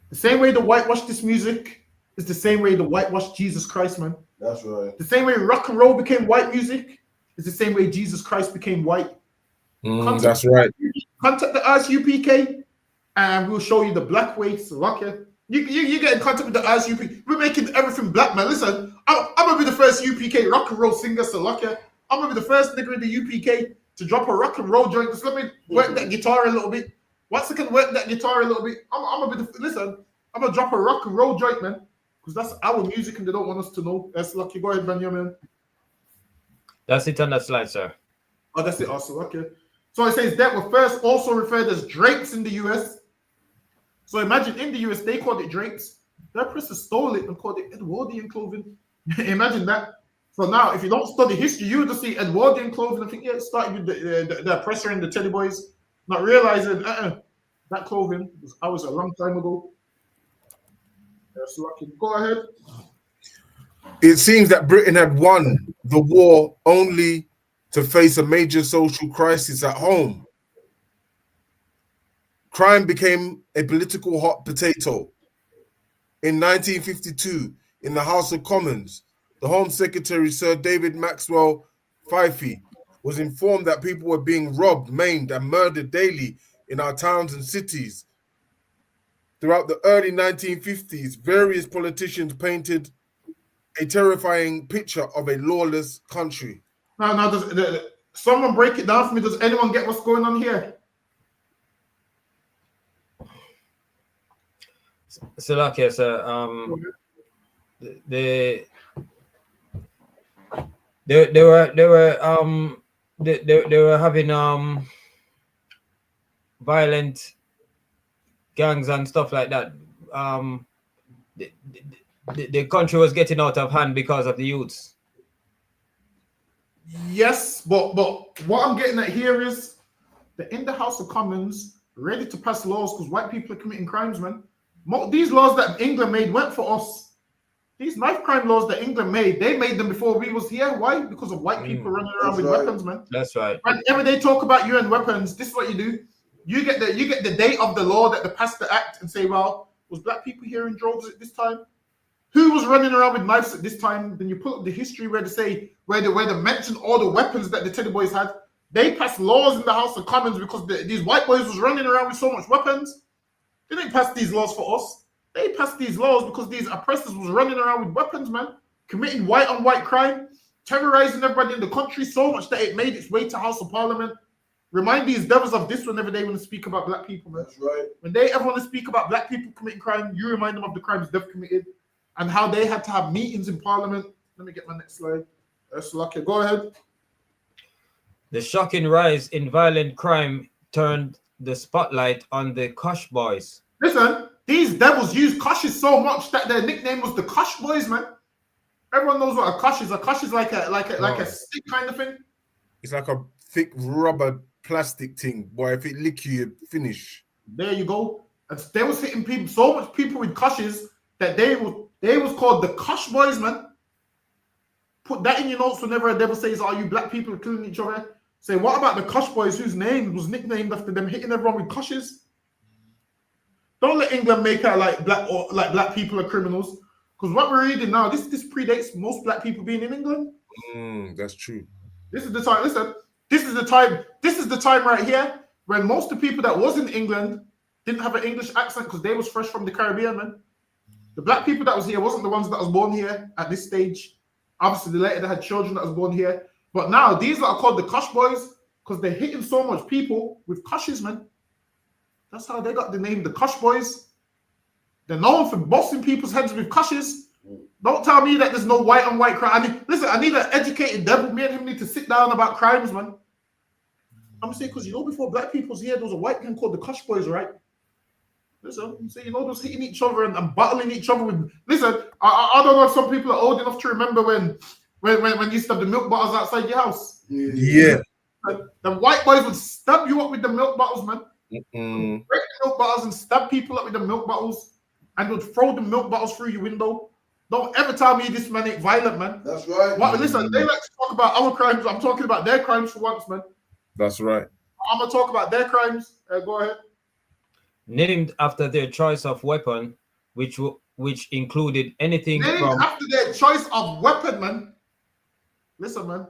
The same way they whitewashed this music is the same way they whitewashed Jesus Christ, man. That's right. The same way rock and roll became white music is the same way Jesus Christ became white. That's right. Contact the ISUPK and we'll show you the black way to rock it. You get in contact with the ISUPK. We're making everything black, man. Listen, I'm gonna be the first UPK rock and roll singer, so lucky. I'm gonna be the first nigga in the UPK to drop a rock and roll joint. Just let me work that guitar a little bit. Once I can work that guitar a little bit, I'm gonna be I'm gonna drop a rock and roll joint, man. Because that's our music and they don't want us to know. That's lucky. Go ahead, Benjamin. That's it on that slide, sir. Oh, that's it. Also, okay. So it says that were first also referred as drapes in the US. So imagine in the US, they called it drapes. Their oppressors stole it and called it Edwardian clothing. Imagine that. So now, if you don't study history, you would just see Edwardian clothing and think, yeah, it started with the oppressor and the Teddy Boys, not realizing that clothing was ours a long time ago. That's lucky. Go ahead. It seems that Britain had won the war only to face a major social crisis at home. Crime became a political hot potato. In 1952, in the House of Commons, the Home Secretary, Sir David Maxwell Fyfie, was informed that people were being robbed, maimed, and murdered daily in our towns and cities. Throughout the early 1950s, various politicians painted a terrifying picture of a lawless country. Now, does someone break it down for me? Does anyone get what's going on here? So, like, yes, they were having violent gangs and stuff like that. The country was getting out of hand because of the youths. Yes, but what I'm getting at here is they're in the House of Commons ready to pass laws because white people are committing crimes, man. These laws that England made weren't for us. These knife crime laws that England made, they made them before we was here. Why? Because of white people running around with weapons, man. That's right. Whenever they talk about UN weapons, this is what you do. You get the date of the law that they passed the act and say, well, was black people here in droves at this time? Who was running around with knives at this time? Then you pull up the history where they mention all the weapons that the Teddy Boys had. They passed laws in the House of Commons because these white boys was running around with so much weapons. They didn't pass these laws for us. They passed these laws because these oppressors was running around with weapons, man, committing white on white crime, terrorizing everybody in the country so much that it made its way to House of Parliament. Remind these devils of this whenever they want to speak about black people, man. That's right. When they ever want to speak about black people committing crime, you remind them of the crimes they've committed and how they had to have meetings in Parliament. Let me get my next slide. That's lucky. Go ahead. The shocking rise in violent crime turned the spotlight on the Kosh boys. Listen, these devils use Koshes so much that their nickname was the Kosh boys, man. Everyone knows what a Kosh is. A Kosh is like a stick kind of thing. It's like a thick rubber plastic thing. Boy, if it lick you, you finish. There you go. And they was hitting people, so much people with Koshes that they was called the Kosh boys, man. Put that in your notes whenever a devil says, "Are you black people killing each other?" Say, what about the Kosh boys whose name was nicknamed after them hitting everyone with Koshes? Don't let England make out like black people are criminals. Because what we're reading now, this predates most black people being in England. That's true. This is the time. Listen, this is the time. This is the time right here when most of the people that was in England didn't have an English accent because they was fresh from the Caribbean, man. The black people that was here wasn't the ones that was born here at this stage. Obviously, the later they had children that was born here. But now these are called the Kush boys because they're hitting so much people with Kushes, man. That's how they got the name, the Kush boys. They're known for busting people's heads with Kushes. Don't tell me that there's no white on white crime. I need an educated devil. Me and him need to sit down about crimes, man. I'm saying because before black people's here, there was a white gang called the Kush boys, right? Listen, so those hitting each other and battling each other with. Listen, I don't know if some people are old enough to remember when you used to have the milk bottles outside your house. Yeah. The white boys would stab you up with the milk bottles, man. Break the milk bottles and stab people up with the milk bottles, and would throw the milk bottles through your window. Don't ever tell me this man ain't violent, man. That's right. Listen, they like to talk about our crimes. I'm talking about their crimes for once, man. That's right. I'm gonna talk about their crimes. Go ahead. Named after their choice of weapon, which included anything from after their choice of weapon, man. Listen, man.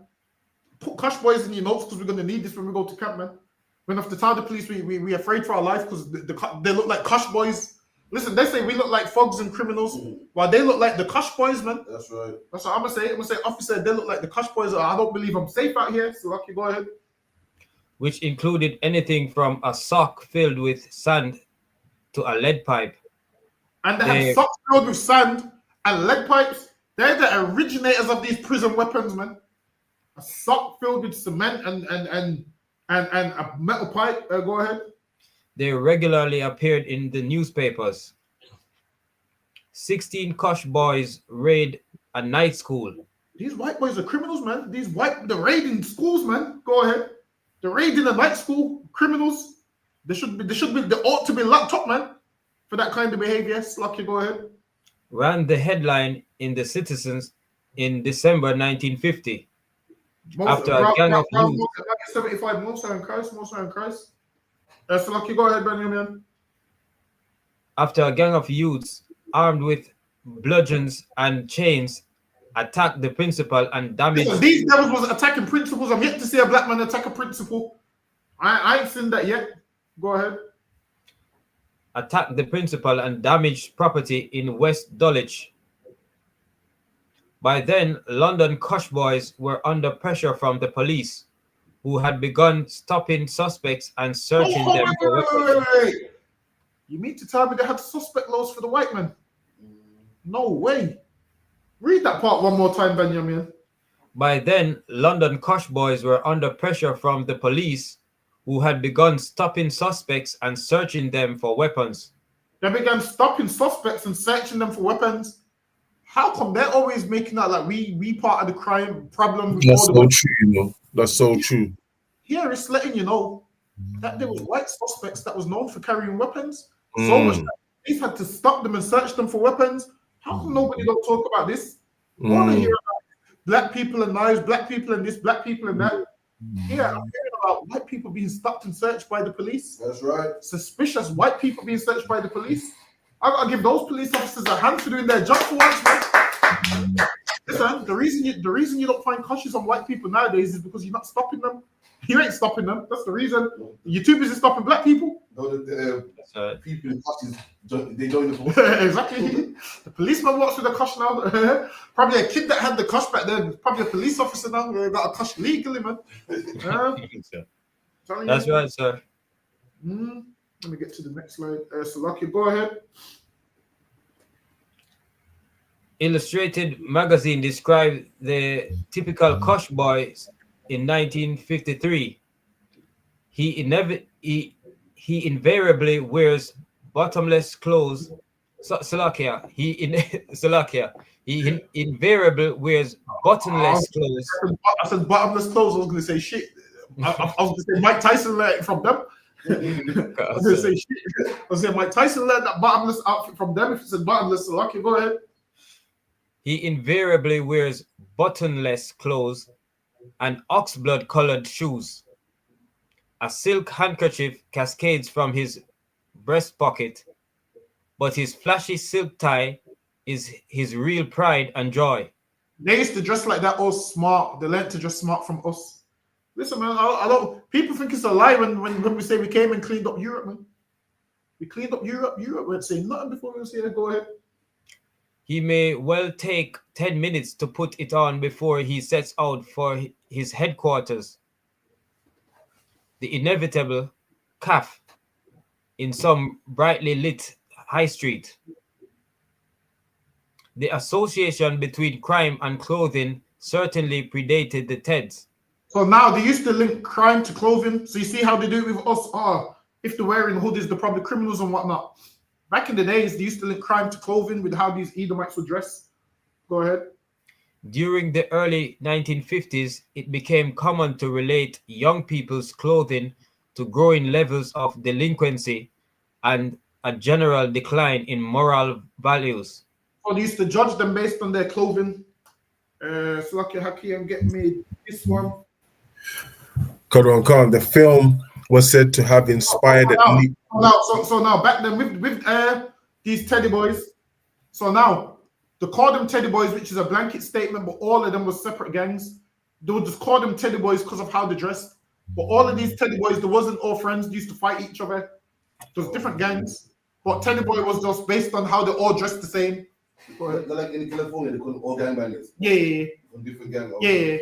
Put Kush boys in your notes because we're gonna need this when we go to camp, man. When have to tell the police we afraid for our life because they look like Kush boys. Listen, they say we look like thugs and criminals, while they look like the Kush boys, man. That's right. That's what I'm gonna say. I'm gonna say, officer, they look like the Kush boys. I don't believe I'm safe out here. So, Lucky, go ahead. which included anything from a sock filled with sand to a lead pipe. And they have socks filled with sand and lead pipes. They're the originators of these prison weapons, man. A sock filled with cement and a metal pipe. Go ahead. They regularly appeared in the newspapers. 16 Kush boys raid a night school. These white boys are criminals, man. They're raiding schools, man. Go ahead. They're raiding a night school. Criminals. They ought to be locked up, man, for that kind of behavior. Slucky, go ahead. Ran the headline in the Citizens in December 1950. After a gang of youths. 75, most in Christ. Slucky, go ahead, Benjamin. After a gang of youths armed with bludgeons and chains attacked the principal and damaged. Listen, these devils was attacking principals. I'm yet to see a black man attack a principal. I ain't seen that yet. Go ahead. Attacked the principal and damaged property in West Dulwich. By then, London Kush boys were under pressure from the police, who had begun stopping suspects and searching them for weapons. Wait. You mean to tell me they had suspect laws for the white men? No way. Read that part one more time, Benjamin. By then, London Kush boys were under pressure from the police, who had begun stopping suspects and searching them for weapons. They began stopping suspects and searching them for weapons. How come they're always making out like we part of the crime problem? That's so true, That's so true. Here it's letting you know that there was white suspects that was known for carrying weapons. So much that police had to stop them and search them for weapons. How come nobody don't talk about this? I want to hear about black people and knives, black people and this, black people and that. Yeah, I'm hearing about white people being stopped and searched by the police. That's right. Suspicious white people being searched by the police. I gotta give those police officers a hand for doing their job for once, man. Listen, the reason you don't find Kushes on white people nowadays is because you're not stopping them. You ain't stopping them. That's the reason. You're too busy stopping black people. No, the people in Kushes, they join the force. Exactly. The policeman walks with a Kush now. Probably a kid that had the Kush back then. Probably a police officer now. They got a Kush legally, man. That's right, sir. Let me get to the next slide. So, Lucky, go ahead. Illustrated magazine described the typical Kush boys in 1953. He invariably wears bottomless clothes. Slovakia. He invariably wears bottomless clothes. I said bottomless clothes. I was going to say shit. I was going to say Mike Tyson learned from them. I was going to say shit. I was going to say Mike Tyson learned that bottomless outfit from them. If it's a bottomless, so Lucky, go ahead. He invariably wears buttonless clothes and oxblood colored shoes. A silk handkerchief cascades from his breast pocket, but his flashy silk tie is his real pride and joy. They used to dress like that, all smart. They learned to dress smart from us. Listen, man, I don't. People think it's a lie when we say we came and cleaned up Europe, man. We cleaned up Europe. Europe weren't saying nothing before we say that. Go ahead. He may well take 10 minutes to put it on before he sets out for his headquarters, the inevitable CAF, in some brightly lit high street. The association between crime and clothing certainly predated the TEDs. So now they used to link crime to clothing. So you see how they do it with us? If they're wearing hoodies, they're probably criminals and whatnot. Back in the days, they used to link crime to clothing with how these Edomites would dress. Go ahead. During the early 1950s, it became common to relate young people's clothing to growing levels of delinquency and a general decline in moral values. So they used to judge them based on their clothing. Slacky Haki and get me this one. Khan. The film was said to have inspired So now back then with these teddy boys. So now they call them teddy boys, which is a blanket statement, but all of them were separate gangs. They would just call them teddy boys because of how they dressed. But all of these teddy boys, there wasn't all friends. They used to fight each other. There's different gangs. But teddy boy was just based on how they all dressed the same. Like in California, they call them all gangbangers. Yeah. From different gangs. Yeah.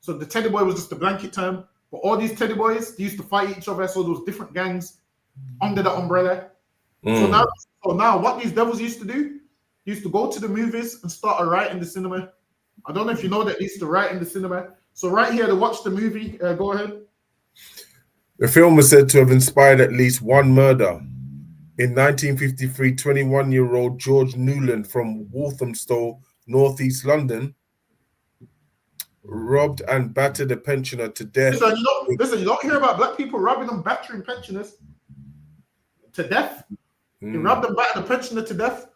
So the teddy boy was just a blanket term. But all these teddy boys, they used to fight each other. So there was different gangs under the umbrella. So now what these devils used to do, they used to go to the movies and start a riot in the cinema. I don't know if you know that they used to riot in the cinema. So right here to watch the movie, go ahead. The film was said to have inspired at least one murder. In 1953, 21-year-old George Newland from Walthamstow, northeast London, robbed and battered a pensioner to death. Listen, you don't hear about black people robbing and battering pensioners to death. They robbed and battered a pensioner to death.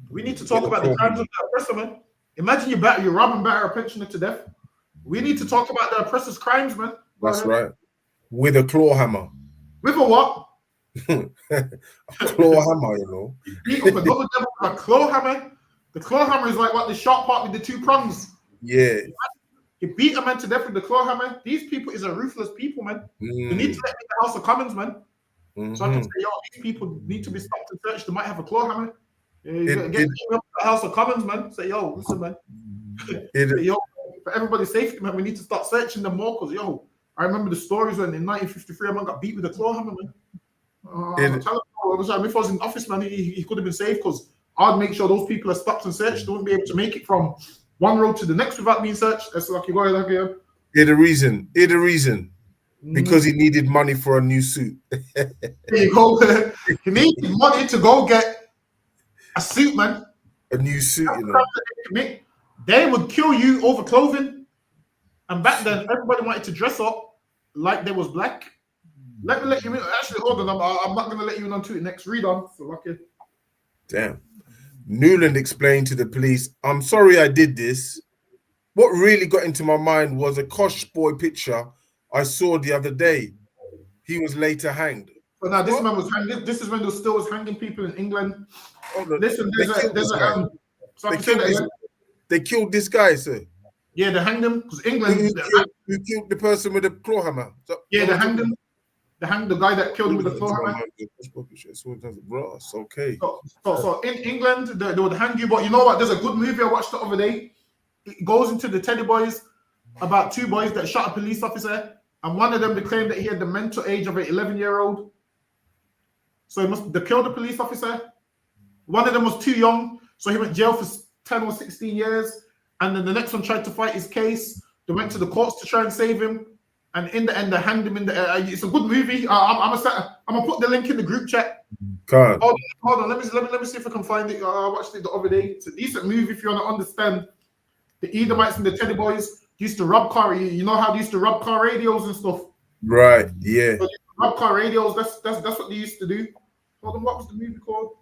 We need to talk about the crimes of the oppressor, man. Imagine you rob and batter a pensioner to death. We need to talk about the oppressor's crimes, man. That's right. With a claw hammer. With a what? A claw hammer, you know. Beat up another devil with a claw hammer. The claw hammer is like what the sharp part with the two prongs. Yeah. You beat a man to death with the claw hammer. These people is a ruthless people, man. They need to let me in the House of Commons, man. So I can say, yo, these people need to be stopped and searched. They might have a claw hammer. Get me up to the House of Commons, man. Say, yo, listen, man. Say, yo, for everybody's safety, man, we need to start searching them more because, yo, I remember the stories when in 1953 a man got beat with a claw hammer, man. If I was in office, man, he could have been saved because I'd make sure those people are stopped and searched. They wouldn't be able to make it from one road to the next without being searched. That's like you go ahead, okay. Hear the reason. Because he needed money for a new suit. There you go. He needed money to go get a suit, man. A new suit, you know. They would kill you over clothing. And back then, everybody wanted to dress up like they was black. Let me let you in. Actually, hold on. I'm not going to let you in onto it next. Read on. So, okay. Damn. Newland explained to the police, "I'm sorry I did this. What really got into my mind was a Kosh boy picture I saw the other day. He was later hanged." So now this man was hanging. This is when they still was hanging people in England. Listen, they killed this guy, sir. Yeah, they hanged him because England. Who killed the person with the claw hammer? Yeah, they hanged him. They hanged the guy that killed him with the claw hammer. Okay. So in England, they would hang you. But you know what? There's a good movie I watched the other day. It goes into the Teddy Boys about two boys that shot a police officer, and one of them they claimed that he had the mental age of an 11-year-old. So they killed the police officer. One of them was too young, so he went to jail for 10 or 16 years. And then the next one tried to fight his case. They went to the courts to try and save him. And in the end, they hanged him in the. It's a good movie. I'm gonna put the link in the group chat. God. Hold on. Let me see if I can find it. I watched it the other day. It's a decent movie if you want to understand. The Edomites and the Teddy Boys used to rob car. You know how they used to rob car radios and stuff. Right. Yeah. So rob car radios. That's what they used to do. Hold on. What was the movie called?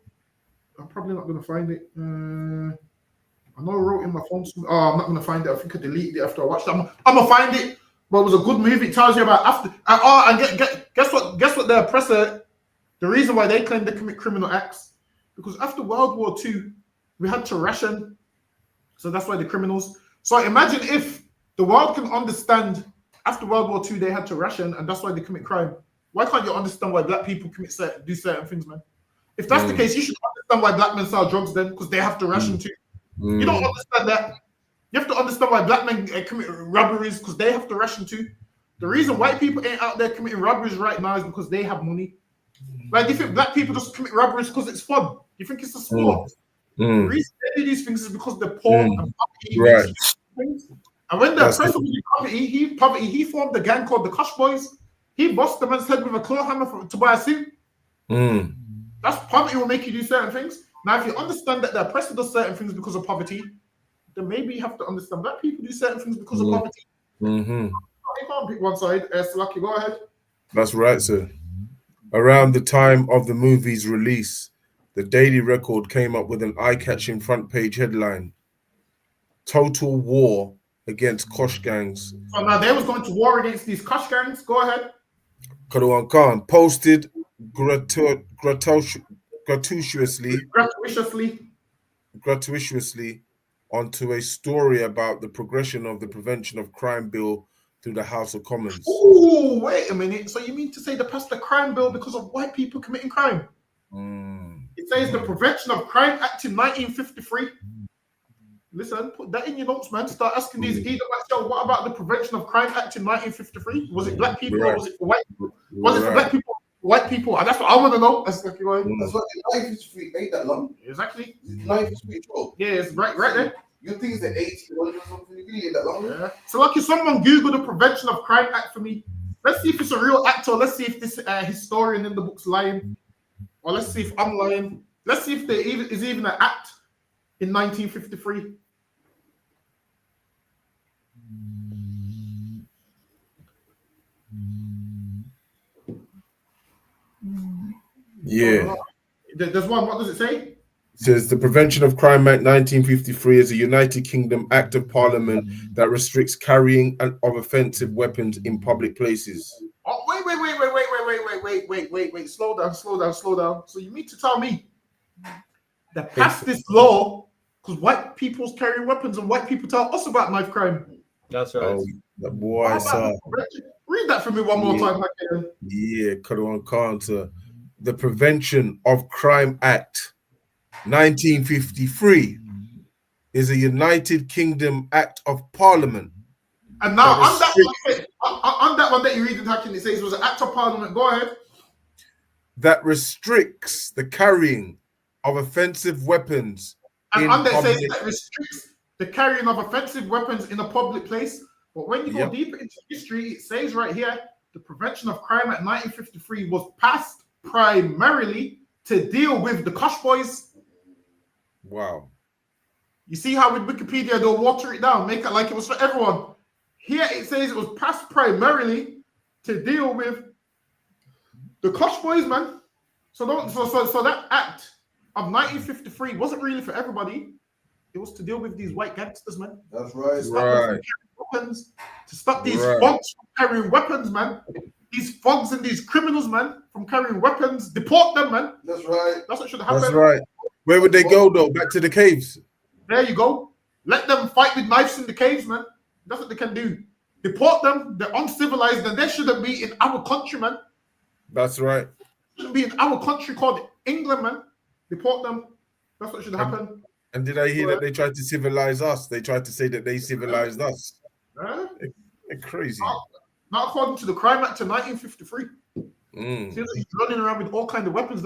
I'm probably not gonna find it. I know I wrote in my phone. I'm not gonna find it. I think I deleted it after I watched it. I'm gonna find it. But it was a good movie. It tells you about after. And guess what? Guess what? The oppressor. The reason why they claim they commit criminal acts because after World War II, we had to ration. So that's why the criminals. So imagine if the world can understand after World War II, they had to ration, and that's why they commit crime. Why can't you understand why black people do certain things, man? If that's the case, you should understand why black men sell drugs then, because they have to ration too. You don't understand that. You have to understand why black men commit robberies, because they have to ration too. The reason white people ain't out there committing robberies right now is because they have money. Like, do you think black people just commit robberies because it's fun? You think it's a sport? The reason they do these things is because they're poor and poverty. Right. And when the oppressor was in poverty, he formed a gang called the Kush Boys. He bossed the man's head with a claw hammer to buy a suit. That's poverty will make you do certain things. Now, if you understand that the oppressor does certain things because of poverty, then maybe you have to understand black people do certain things because of poverty. You can't pick one side. Slaki, go ahead. That's right, sir. Around the time of the movie's release, the Daily Record came up with an eye-catching front-page headline: "Total War Against Kosh Gangs." So now they was going to war against these Kush gangs. Go ahead. Karuan Khan posted gratuitously onto a story about the progression of the Prevention of Crime Bill through the House of Commons. Oh, wait a minute. So you mean to say they passed the crime bill because of white people committing crime? It says the Prevention of Crime Act in 1953. Listen, put that in your notes, man. Start asking these Edomites, yo, what about the Prevention of Crime Act in 1953? Was it black people or was it for white people? Was it for black people? White people? And that's what I want to know. That's exactly right. That's what 1953 ain't that long. Exactly. 1953, 12. Yeah, it's right there. You think it's the 80s or something? It really ain't that long. Yeah. So, like, if someone Google the Prevention of Crime Act for me, let's see if it's a real act, or let's see if this historian in the book's lying, or let's see if I'm lying. Let's see if there is even an act in 1953. Yeah. There's one. What does it say? It says the Prevention of Crime Act 1953 is a United Kingdom Act of Parliament that restricts carrying of offensive weapons in public places. Oh, wait. Slow down. So you mean to tell me that passed this law because white people's carrying weapons and white people tell us about knife crime? That's right. Oh, the boy, sir. Read that for me one more time. Yeah, Karuan Khan, sir. The Prevention of Crime Act 1953 is a United Kingdom Act of Parliament. And now on that one that you read in Hakim, it says it was an Act of Parliament. Go ahead. That restricts the carrying of offensive weapons. And on that says that restricts the carrying of offensive weapons in a public place. But when you go deeper into history, it says right here, the Prevention of Crime Act 1953 was passed primarily to deal with the Kush Boys. Wow. You see how with Wikipedia they'll water it down, make it like it was for everyone. Here it says it was passed primarily to deal with the Kush Boys, man. So that act of 1953 wasn't really for everybody. It was to deal with these white gangsters, man. That's right. Weapons, to stop these thugs from carrying weapons, man. These thugs and these criminals, man, from carrying weapons. Deport them, man. That's right. That's what should happen. That's right. Where would they go, though? Back to the caves? There you go. Let them fight with knives in the caves, man. That's what they can do. Deport them. They're uncivilized, and they shouldn't be in our country, man. That's right. Shouldn't be in our country called England, man. Deport them. That's what should happen. And did I hear that they tried to civilize us? They tried to say that they civilized us. They're crazy. Not according to the Crime Act of 1953. See, he's running around with all kinds of weapons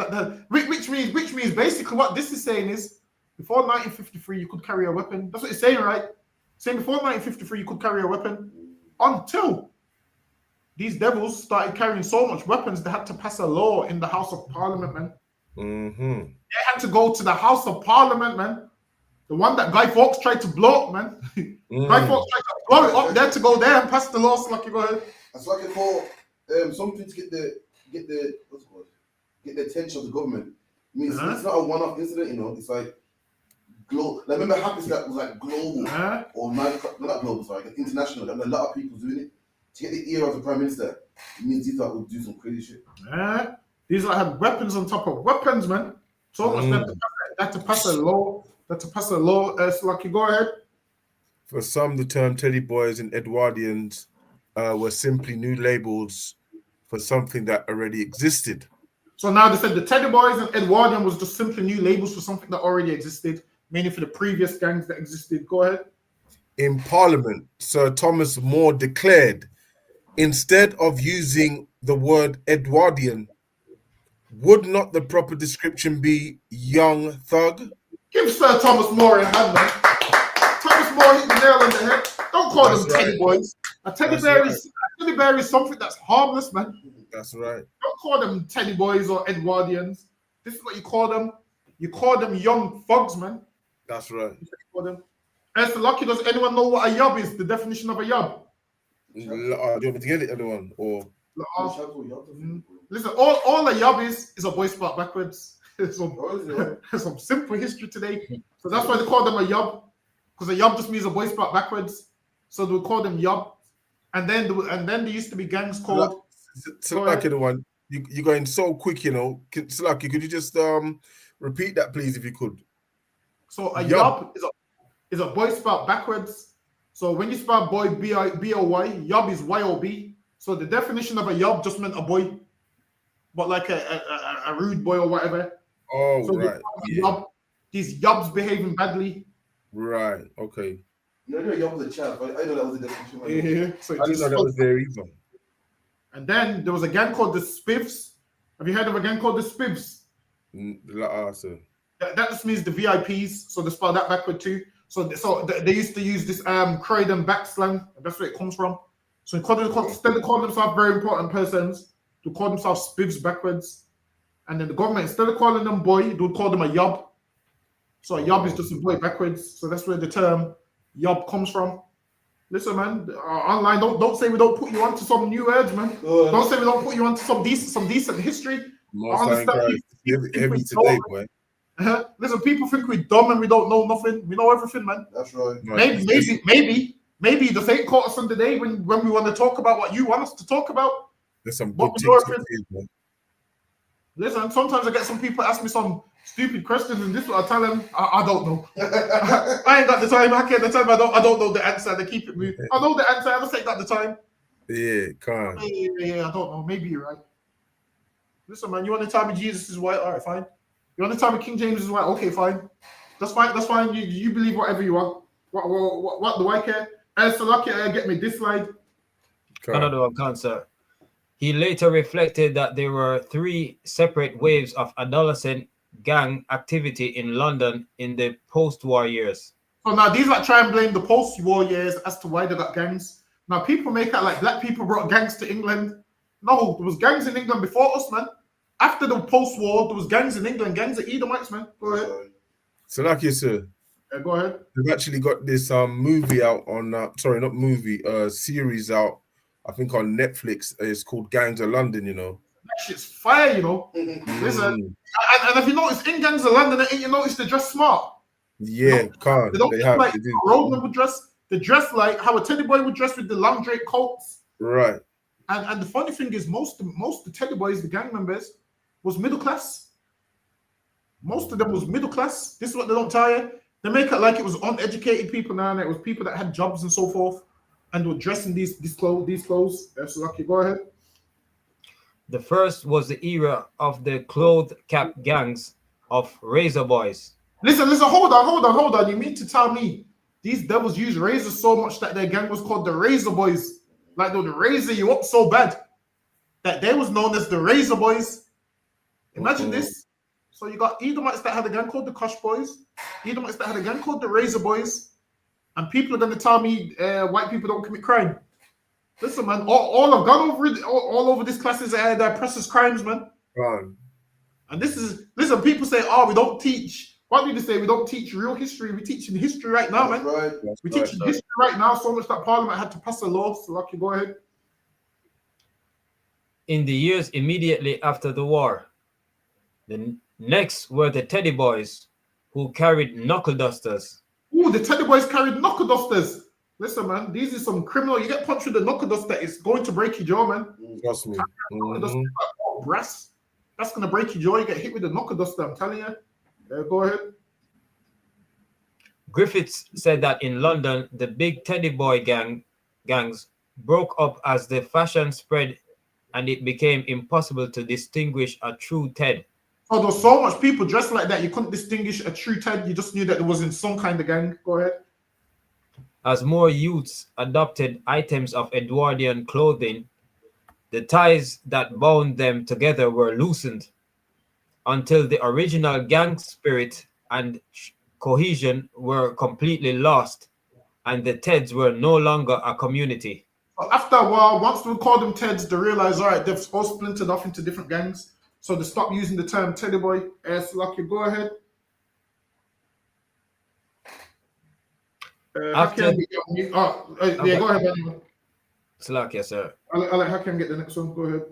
which means basically what this is saying is before 1953 you could carry a weapon. That's what it's saying, right? Saying before 1953 you could carry a weapon until these devils started carrying so much weapons they had to pass a law in the House of Parliament, man. They had to go to the House of Parliament, man. The one that Guy Fawkes tried to blow up, man. Guy Fawkes tried to blow it up there to go there and pass the law. So like you go ahead. That's like it for something to get the what's it called? Get the attention of the government. I mean, it's not a one-off incident, you know. It's like global. Like, remember Happy that was like global or not global, sorry, like international. Like, a lot of people doing it to get the ear of the prime minister. It means these guys will do some crazy shit. These like have weapons on top of weapons, man. So much they had to pass a law. So like you go ahead. For some, the term Teddy Boys and Edwardians were simply new labels for something that already existed. So now they said the Teddy Boys and Edwardian was just simply new labels for something that already existed, meaning for the previous gangs that existed. Go ahead. In Parliament, Sir Thomas More declared, instead of using the word Edwardian, would not the proper description be young thug? Give Sir Thomas More a hand, man. Thomas More hit the nail on the head. Don't call them Teddy Boys. A teddy bear is something that's harmless, man. That's right. Don't call them Teddy Boys or Edwardians. This is what you call them. You call them young thugs, man. That's right. As lucky, does anyone know what a yob is? The definition of a yob? Do you want me to get it, anyone? Or listen, all a yob is a boy spot backwards. some simple history today. So that's why they call them a yob, because a yob just means a boy spot backwards. So they would call them yob. And then there used to be gangs called. Slaki, the one you're going so quick, you know. Slaki, could you just repeat that, please, if you could? So a yob is a boy spelled backwards. So when you spell boy B-O-Y, yob is Y-O-B. So the definition of a yob just meant a boy, but like a rude boy or whatever. Oh, so right. Yob, these yobs behaving badly. Right. Okay. You know, yob was a child. I know that was a definition. Yeah. So I didn't know that was there either. And then there was a gang called the Spivs. Have you heard of a gang called the Spivs? That just means the VIPs. So they spell that backward too. So they used to use this Croydon back slang. That's where it comes from. So instead of calling themselves very important persons, they call themselves Spivs backwards. And then the government, instead of calling them boy, they would call them a yob. So a yob is just a boy backwards. So that's where the term yob comes from. Listen, man, online, don't say we don't put you onto some new words, man. Don't say we don't put you onto some decent history. Heavy today, boy. Listen, people think we're dumb and we don't know nothing. We know everything, man. That's right. Maybe the fake caught us on the day when we want to talk about what you want us to talk about. There's some good TikTok here, man. Listen, sometimes I get some people ask me some stupid questions, and this is what I tell them. I don't know. I ain't got the time. I can't the time. I don't know the answer. They keep it moving. I know the answer. I just ain't got the time. Yeah, come on. Yeah, I don't know. Maybe you're right. Listen, man, you want to tell me Jesus is white? All right, fine. You want to tell me King James is white? Okay, fine. That's fine. That's fine. You believe whatever you want. What do I care? And so lucky get me this slide. Another one, cancer. He later reflected that there were 3 separate waves of adolescent gang activity in London in the post-war years. So now these like try and blame the post-war years as to why they got gangs. Now people make out like black people brought gangs to England. No, there was gangs in England before us, man. After the post-war, there was gangs in England, gangs of Edomites, man. Go ahead. So like you said, go ahead. They've actually got this movie out on series out, I think on Netflix. It's called Gangs of London, you know. That shit's fire, you know. Listen, and if you notice in Gangs of London, you notice they dress smart. Yeah, they don't dress like Roman would dress. They dress like how a Teddy Boy would dress with the long drape coats. Right. And the funny thing is, most of the Teddy Boys, the gang members, was middle class. Most of them was middle class. This is what they don't tell you. They make it like it was uneducated people now, and it was people that had jobs and so forth, and were dressing these clothes. That's lucky. Go ahead. The first was the era of the cloth cap gangs of Razor Boys. Listen, hold on. You mean to tell me these devils use razors so much that their gang was called the Razor Boys? Like they would razor you up so bad that they was known as the Razor Boys. Imagine this. So you got Edomites that had a gang called the Kosh Boys, Edomites that had a gang called the Razor Boys, and people are going to tell me white people don't commit crime. Listen, man, all I've gone over it, all over this class is their oppressors' crimes, man. Right. And this is, listen, people say, oh, we don't teach. What do they say? We don't teach real history. We're teaching history right now, man. Right. We're teaching history right now so much that Parliament had to pass a law. So, Lucky, go ahead. In the years immediately after the war, the next were the Teddy Boys, who carried knuckle dusters. Ooh, the Teddy Boys carried knuckle dusters. Listen, man, these are some criminal. You get punched with a knuckle duster, it's going to break your jaw, man. Trust me. Brass. That's going to break your jaw. You get hit with a knuckle duster, I'm telling you. Go ahead. Griffiths said that in London, the big Teddy Boy gangs broke up as the fashion spread and it became impossible to distinguish a true Ted. Oh, there was so much people dressed like that, you couldn't distinguish a true Ted. You just knew that it was in some kind of gang. Go ahead. As more youths adopted items of Edwardian clothing, the ties that bound them together were loosened until the original gang spirit and cohesion were completely lost, and the Teds were no longer a community. After a while, once we called them Teds, they realized, all right, they've all splintered off into different gangs. So they stopped using the term Teddy Boy. Lucky, go ahead. After, go ahead. Slack, sir. I'll let Hakim get the next one. Go ahead.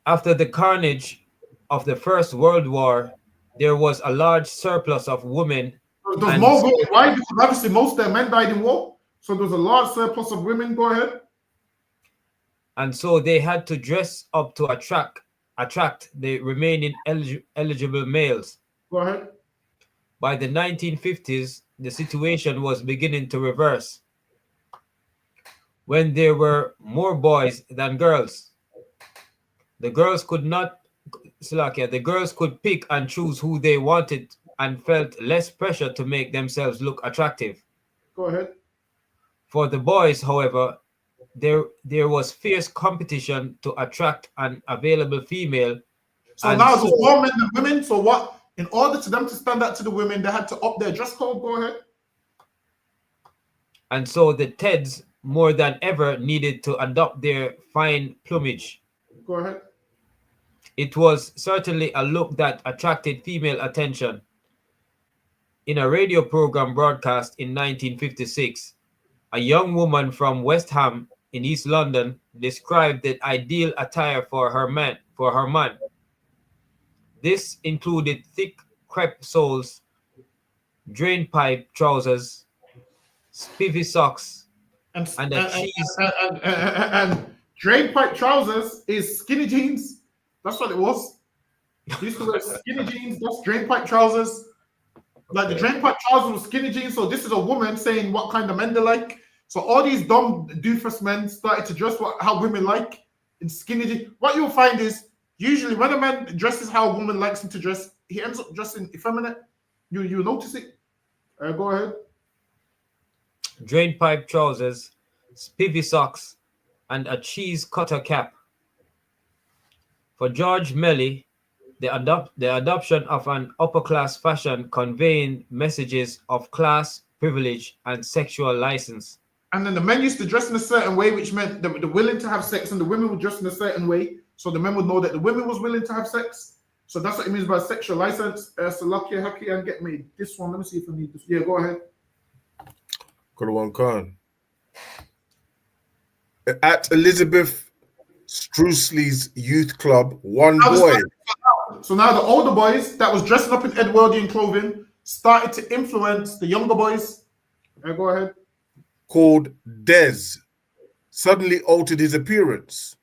After the carnage of the First World War, there was a large surplus of women. There's more women. Why? Because obviously most of their men died in war. So there's a large surplus of women. Go ahead. And so they had to dress up to attract the remaining eligible males. Go ahead. By the 1950s, the situation was beginning to reverse, when there were more boys than girls. The girls could pick and choose who they wanted and felt less pressure to make themselves look attractive. Go ahead. For the boys, however, there was fierce competition to attract an available female. So now there's more men than women. So what? In order for them to stand out to the women, they had to up their dress code. Go ahead. And so the Teds more than ever needed to adopt their fine plumage. Go ahead. It was certainly a look that attracted female attention. In a radio program broadcast in 1956, a young woman from West Ham in East London described the ideal attire for her man. This included thick crepe soles, drainpipe trousers, spivvy socks, and drainpipe trousers is skinny jeans. That's what it was. They used to wear skinny jeans. That's drainpipe trousers. Like the drainpipe trousers was skinny jeans. So this is a woman saying what kind of men they like. So all these dumb doofus men started to dress how women like in skinny jeans. What you'll find is usually when a man dresses how a woman likes him to dress, he ends up dressing effeminate. You notice it. Go ahead. Drainpipe trousers, spivvy socks, and a cheese cutter cap. For George Melly, the adoption of an upper-class fashion conveying messages of class, privilege, and sexual license. And then the men used to dress in a certain way, which meant they're willing to have sex, and the women would dress in a certain way, so the men would know that the women was willing to have sex. So that's what it means by sexual license. So lucky, happy, and get me this one. Let me see if I need this. Yeah, go ahead. Got one Khan. At Elizabeth Strusley's youth club, one boy. So now the older boys that was dressing up in Edwardian clothing started to influence the younger boys. Go ahead. Called Des suddenly altered his appearance.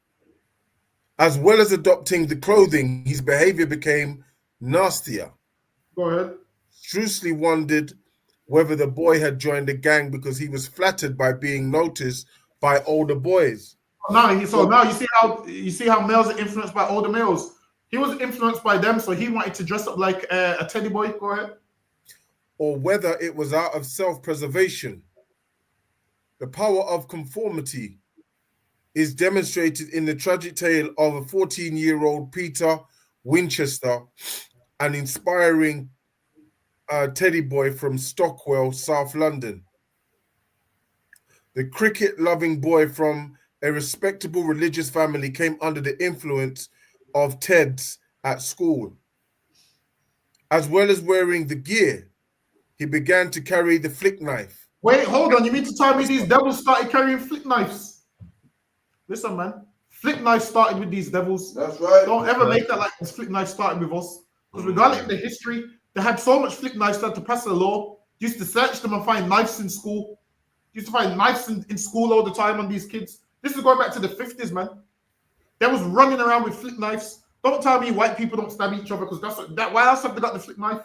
As well as adopting the clothing, his behavior became nastier. Go ahead. Strusley wondered whether the boy had joined the gang because he was flattered by being noticed by older boys. Now you see how males are influenced by older males. He was influenced by them, so he wanted to dress up like a teddy boy. Go ahead. Or whether it was out of self-preservation. The power of conformity is demonstrated in the tragic tale of a 14-year-old Peter Winchester, an inspiring teddy boy from Stockwell, South London. The cricket-loving boy from a respectable religious family came under the influence of Teds at school. As well as wearing the gear, he began to carry the flick knife. Wait, hold on. You mean to tell me these devils started carrying flick knives? Listen, man. Flick knife started with these devils. That's right. Don't ever make that like this flick knife started with us. Because regardless of the history, they had so much flick knives that to pass the law, used to search them and find knives in school. Used to find knives in school all the time on these kids. This is going back to the 50s, man. They was running around with flick knives. Don't tell me white people don't stab each other because why else have they got the flick knife?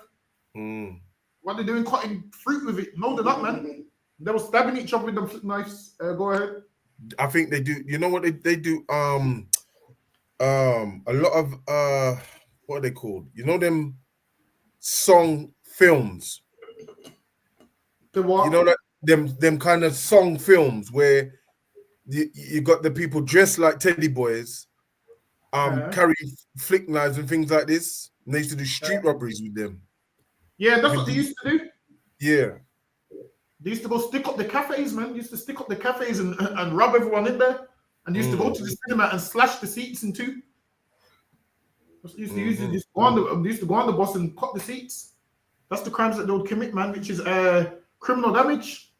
What they're doing, cutting fruit with it? No, they're not, man. They were stabbing each other with them flick knives. Go ahead. I think they do. You know what they do? A lot of what are they called? You know them song films. The what? You know that them kind of song films where you got the people dressed like teddy boys, carrying flick knives and things like this. And they used to do street robberies with them. Yeah, that's what they used to do. Yeah. They used to go stick up the cafes, man. They used to stick up the cafes and rob everyone in there. And they used to go to the cinema and slash the seats in two. They used to go on the bus and cut the seats. That's the crimes that they would commit, man, which is criminal damage.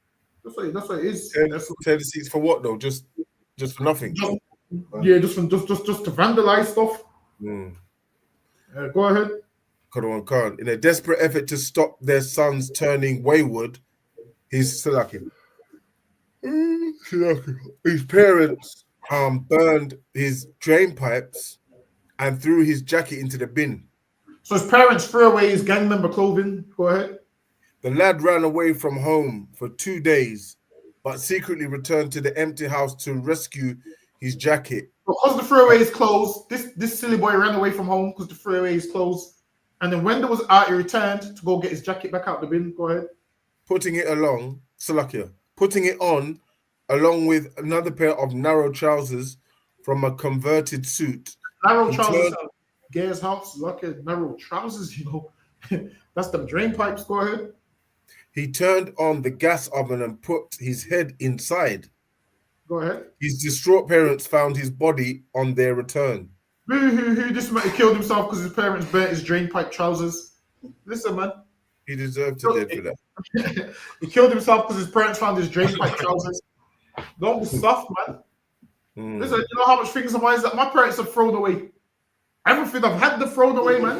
That's what it is. Tear the seats for what though? Just for nothing. Just to vandalize stuff. Go ahead. In a desperate effort to stop their sons turning wayward, his parents burned his drain pipes and threw his jacket into the bin. So his parents threw away his gang member clothing. Go ahead. The lad ran away from home for 2 days, but secretly returned to the empty house to rescue his jacket. Because the threw away his clothes, this silly boy ran away from home because the threw away his clothes. And then when there was out, he returned to go get his jacket back out the bin. Go ahead. Putting it on along with another pair of narrow trousers from a converted suit. Narrow trousers. Gare's house, lucky narrow trousers, you know. That's the drain pipes. Go ahead. He turned on the gas oven and put his head inside. Go ahead. His distraught parents found his body on their return. This man killed himself because his parents burnt his drain pipe trousers. Listen, man. He deserved to death for that. He killed himself because his parents found his drain pipe trousers. Don't be soft, man. Listen, you know how much things of mine that my parents have thrown away? Everything I've had to thrown away, man.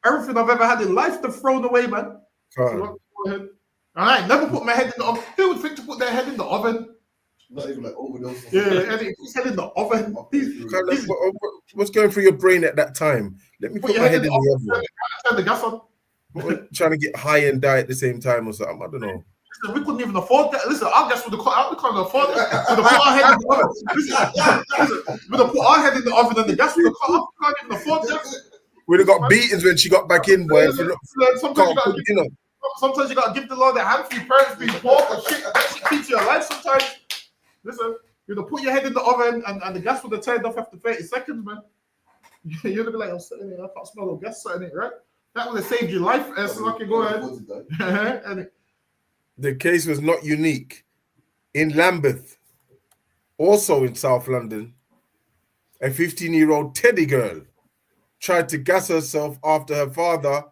Everything I've ever had in life to thrown away, man. So, go ahead. I never put my head in the oven. Who would think to put their head in the oven? Not even like overdose. Yeah, and he puts his head in the oven. What's going through your brain at that time? Let me put my head in the oven. Turn the gas on. Trying to get high and die at the same time or something. I don't know. Listen, we couldn't even afford that. Listen, our gas would have cut out. We couldn't afford it. We'd have put our head in the oven. Listen, we'd have put our head in the oven and the gas would have cut off. We can't even afford that. We'd have got beatings when she got back in, boy. Sometimes you gotta give the Lord a hand for your parents being poor or shit. That shit keeps you alive sometimes. Listen, you'd have put your head in the oven and the gas would have turned off after 30 seconds, man. You're gonna be like, I'm sitting here, I can't smell no gas sitting it, right? That would have saved your life. So lucky, go ahead. The case was not unique. In Lambeth, also in South London, a 15-year-old teddy girl tried to gas herself after her father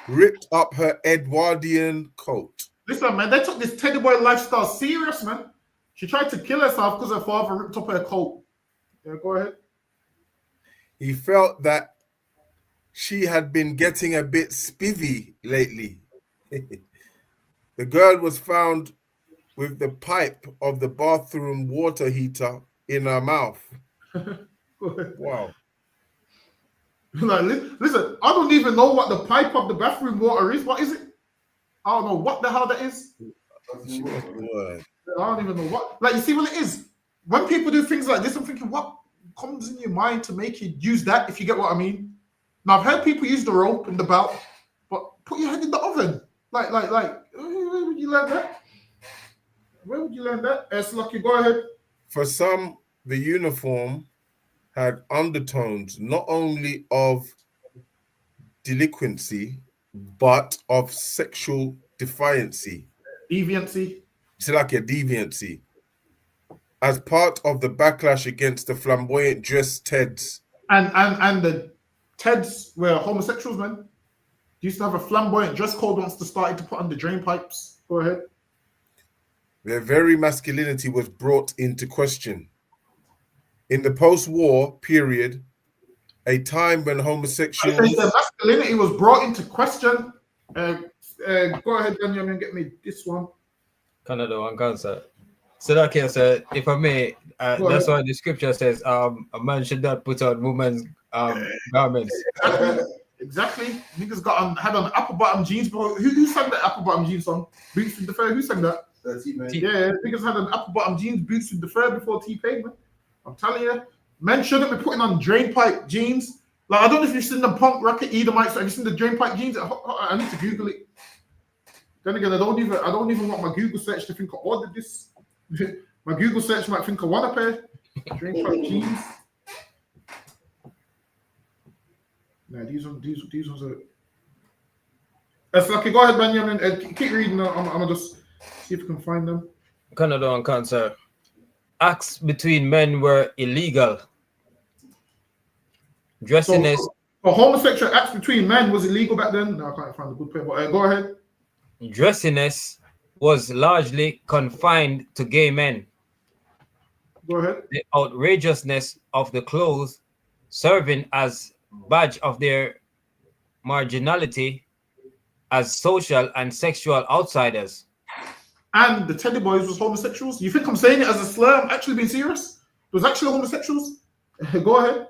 ripped up her Edwardian coat. Listen, man, they took this teddy boy lifestyle serious, man. She tried to kill herself because her father ripped up her coat. Yeah, go ahead. He felt that she had been getting a bit spivvy lately. The girl was found with the pipe of the bathroom water heater in her mouth. Wow. Like, listen, I don't even know what the pipe of the bathroom water is. What is it? I don't know what the hell that is. I don't even know what. Like, you see what it is? When people do things like this, I'm thinking, what comes in your mind to make you use that, if you get what I mean? Now, I've heard people use the rope and the belt, but put your head in the oven. Like, where would you learn that? Where would you learn that? It's lucky, go ahead. For some, the uniform had undertones not only of delinquency, but of sexual defiancy. Deviancy. It's like a deviancy. As part of the backlash against the flamboyant dressed Teds. And the Teds were homosexuals, man. They used to have a flamboyant dress code once they started to put on the drain pipes. Go ahead. Their very masculinity was brought into question. In the post-war period, a time when homosexuals... The masculinity was brought into question. Go ahead, Daniel, and get me this one. Canada one cancer. So that case, if I may, that's why the scripture says a man should not put on women's garments. Exactly. Niggas had on apple bottom jeans, bro. Who sang that apple bottom jeans song? Boots in the Fair. Who sang that? T-Pain. Yeah, niggas had an apple bottom jeans boots with the fur before T-Pain, man. I'm telling you, men shouldn't be putting on drain pipe jeans. Like, I don't know if you've seen the punk rocket Edomites. Have you seen the drain pipe jeans? I need to Google it. Then again, I don't even want my Google search to think I ordered this. My Google search might think I want a pair. Drain pipe jeans. Nah, these ones are. It's lucky. Go ahead, Benjamin. Keep reading. I'm gonna just see if I can find them. Canada and cancer. Acts between men were illegal. Dressiness. So homosexual acts between men was illegal back then. No, I can't find a good paper. But go ahead. Dressiness was largely confined to gay men. Go ahead. The outrageousness of the clothes serving as badge of their marginality as social and sexual outsiders. And the Teddy Boys was homosexuals. You think I'm saying it as a slur? I'm actually being serious. It was actually homosexuals. Go ahead.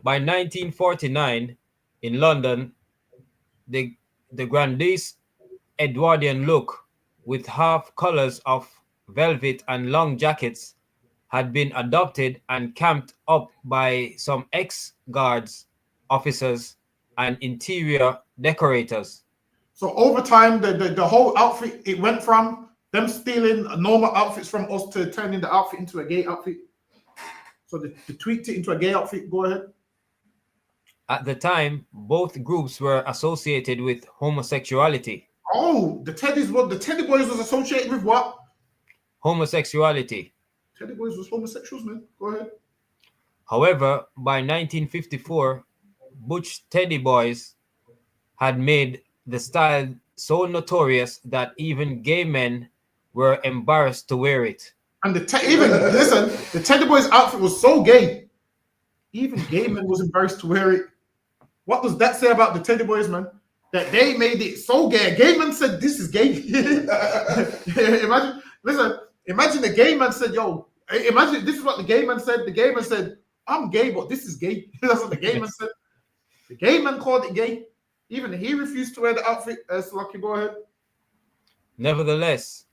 By 1949, in London, the grandiose Edwardian look with half colors of velvet and long jackets had been adopted and camped up by some ex-guards, officers, and interior decorators. So over time, the whole outfit, it went from them stealing normal outfits from us to turning the outfit into a gay outfit. So they tweaked it into a gay outfit. Go ahead. At the time, both groups were associated with homosexuality. Oh, the Teddy Boys was associated with what? Homosexuality. Teddy Boys was homosexuals, man. Go ahead. However, by 1954, Butch Teddy Boys had made the style so notorious that even gay men were embarrassed to wear it. And the Teddy Boys outfit was so gay. Even gay men was embarrassed to wear it. What does that say about the Teddy Boys, man? That they made it so gay. A gay man said, "This is gay." Imagine the gay man said, "Yo." Imagine this is what the gay man said. The gay man said, "I'm gay, but this is gay." That's what the gay man said. The gay man called it gay. Even he refused to wear the outfit. So Lucky, go ahead. Nevertheless,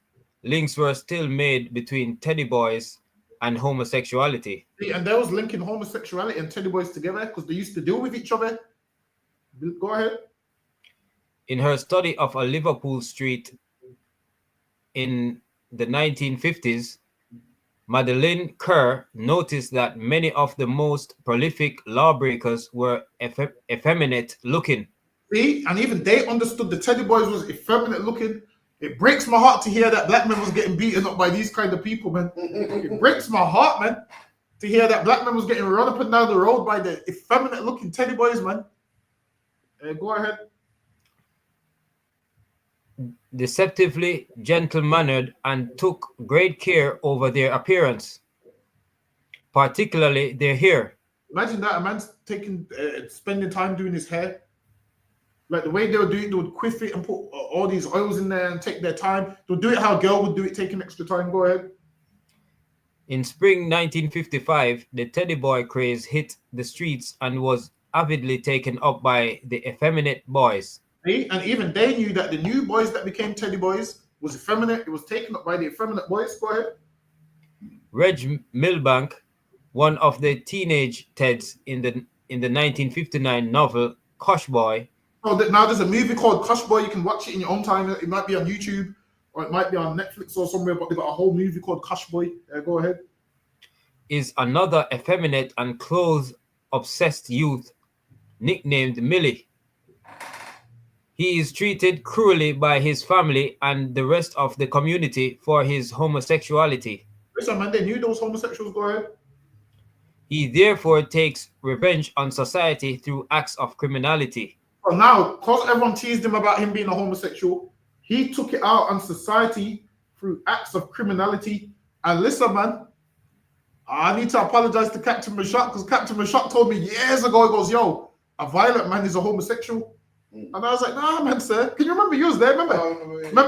links were still made between Teddy Boys and homosexuality. And there was linking homosexuality and Teddy Boys together because they used to deal with each other. Go ahead. In her study of a Liverpool street in the 1950s, Madeleine Kerr noticed that many of the most prolific lawbreakers were effeminate looking. See, and even they understood the Teddy Boys was effeminate looking. It breaks my heart to hear that black men was getting beaten up by these kind of people, man. It breaks my heart, man, to hear that black men was getting run up and down the road by the effeminate looking Teddy Boys, man. Go ahead. Deceptively gentle-mannered and took great care over their appearance, particularly their hair. Imagine that, a man's spending time doing his hair. Like the way they would do it, they would quiff it and put all these oils in there and take their time. They'll do it how a girl would do it, taking extra time. Go ahead. In spring 1955, the Teddy Boy craze hit the streets and was avidly taken up by the effeminate boys. And even they knew that the new boys that became Teddy Boys was effeminate. It was taken up by the effeminate boys. Go ahead. Reg Milbank, one of the teenage Teds in the 1959 novel Kosh Boy. Oh, now there's a movie called Kosh Boy. You can watch it in your own time. It might be on YouTube or it might be on Netflix or somewhere, but they've got a whole movie called Kosh Boy. Go ahead. Is another effeminate and clothes-obsessed youth nicknamed Millie. He is treated cruelly by his family and the rest of the community for his homosexuality. Listen, man, they knew those homosexuals. Go ahead. He therefore takes revenge on society through acts of criminality. So now, because everyone teased him about him being a homosexual, he took it out on society through acts of criminality. And listen, man, I need to apologize to Captain Mashak because Captain Mashak told me years ago, he goes, "Yo, a violent man is a homosexual." And I was like, "Nah, man, sir." Can you remember you was there? Remember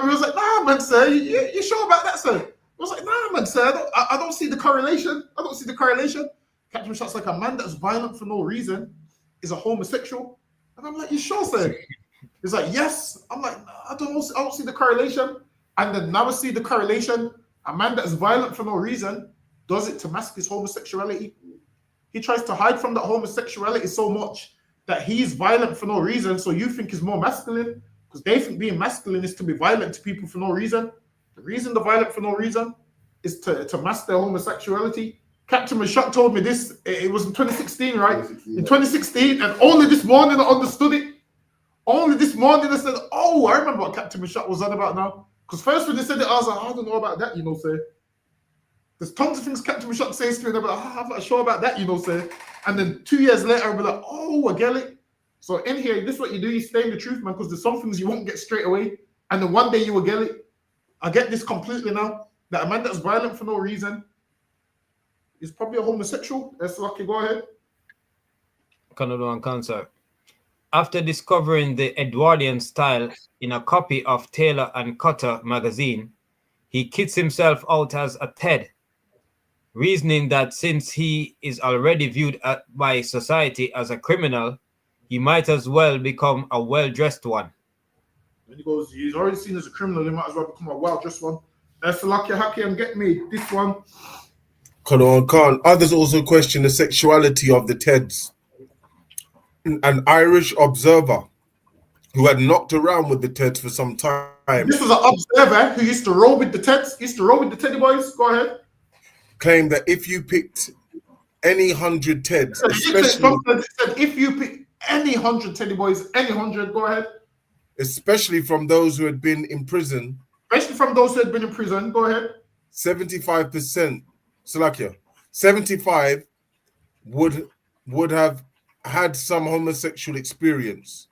he was like, "Nah, man, sir. You sure about that, sir?" I was like, "Nah, man, sir. I don't see the correlation. I don't see the correlation." Captain Mashak's like, a man that's violent for no reason is a homosexual. And I'm like, "You sure, sir?" He's like, "Yes." I'm like, "I don't see the correlation." And then now we see the correlation. A man that is violent for no reason does it to mask his homosexuality. He tries to hide from that homosexuality so much that he's violent for no reason. So you think he's more masculine because they think being masculine is to be violent to people for no reason. The reason they're violent for no reason is to mask their homosexuality. Captain Mashak told me this. It was in 2016, right? 2016, in 2016, and only this morning I understood it. Only this morning I said, "Oh, I remember what Captain Mashak was on about now." Because first when they said it, I was like, "I don't know about that," you know, sir. There's tons of things Captain Mashak says to me, and I'm like, "I'm not sure about that," you know, sir. And then 2 years later, I'll be like, "Oh, I get it." So in here, this is what you do: you stay in the truth, man. Because there's some things you won't get straight away, and then one day you will get it. I get this completely now. That a man that's violent for no reason is probably a homosexual. That's lucky. Go ahead. Canada and cancer. After discovering the Edwardian style in a copy of Taylor and Cutter magazine, he kits himself out as a Ted, reasoning that since he is already viewed by society as a criminal, he might as well become a well-dressed one. And he goes, he's already seen as a criminal, he might as well become a well-dressed one. That's lucky, happy, and get me. This one. Khan. Others also question the sexuality of the Teds. An Irish observer who had knocked around with the Teds for some time. This was an observer who used to roll with the Teds, used to roll with the Teddy boys. Go ahead. Claimed that if you picked any 100 Teds, if you pick any 100 Teddy boys, any 100, go ahead. Especially from those who had been in prison. Especially from those who had been in prison, go ahead. 75%, Salakia, 75 would have had some homosexual experience.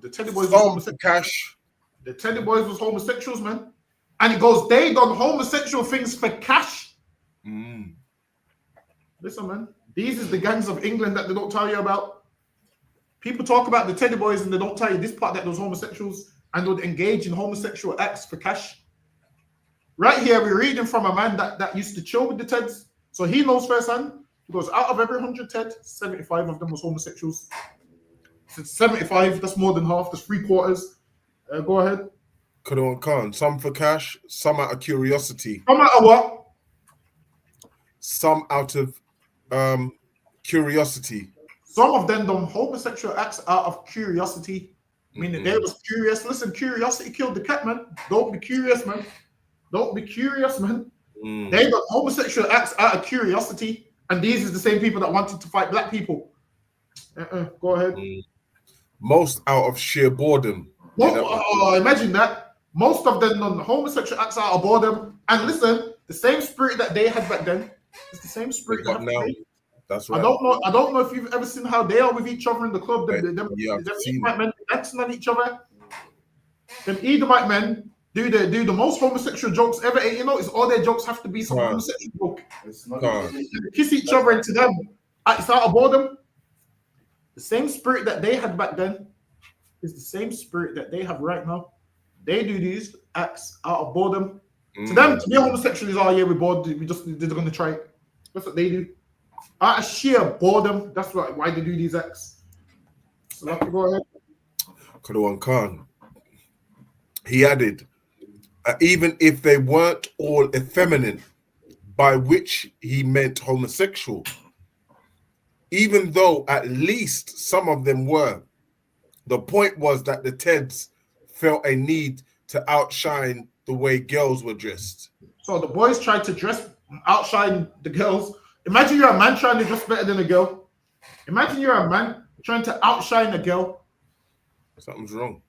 The Teddy boys was homosexual. Cash. The Teddy boys was homosexuals, man. And it goes, they done homosexual things for cash. Listen, man, these is the gangs of England that they don't tell you about. People talk about the Teddy boys and they don't tell you this part that those homosexuals and would engage in homosexual acts for cash. Right here, we're reading from a man that used to chill with the Teds. So he knows firsthand. He goes, out of every 100 Ted, 75 of them was homosexuals. So 75, that's more than half, that's 3/4. Go ahead. Khan. Some for cash, some out of curiosity. Some out of what? Some out of curiosity. Some of them done homosexual acts out of curiosity. Meaning they was curious. Listen, curiosity killed the cat, man. Don't be curious, man. Don't be curious, man. They got homosexual acts out of curiosity. And these is the same people that wanted to fight black people. Go ahead. Most out of sheer boredom. Imagine that. Most of them done homosexual acts out of boredom. And listen, the same spirit that they had back then is the same spirit that now. That's right. I don't know if you've ever seen how they are with each other in the club. Them Edomite men dancing on each other. Them Edomite men do the most homosexual jokes ever. And you notice all their jokes have to be some homosexual joke. They kiss each other, and to them, it's out of boredom. The same spirit that they had back then is the same spirit that they have right now. They do these acts out of boredom. To them, to be homosexual is, oh yeah, we're bored. They're going to try it. That's what they do. Out of sheer boredom, that's why they do these acts. So let's go ahead. Khan. He added, even if they weren't all effeminate, by which he meant homosexual, even though at least some of them were, the point was that the Teds felt a need to outshine the way girls were dressed. So the boys tried to outshine the girls. Imagine you're a man trying to dress better than a girl. Imagine you're a man trying to outshine a girl. Something's wrong.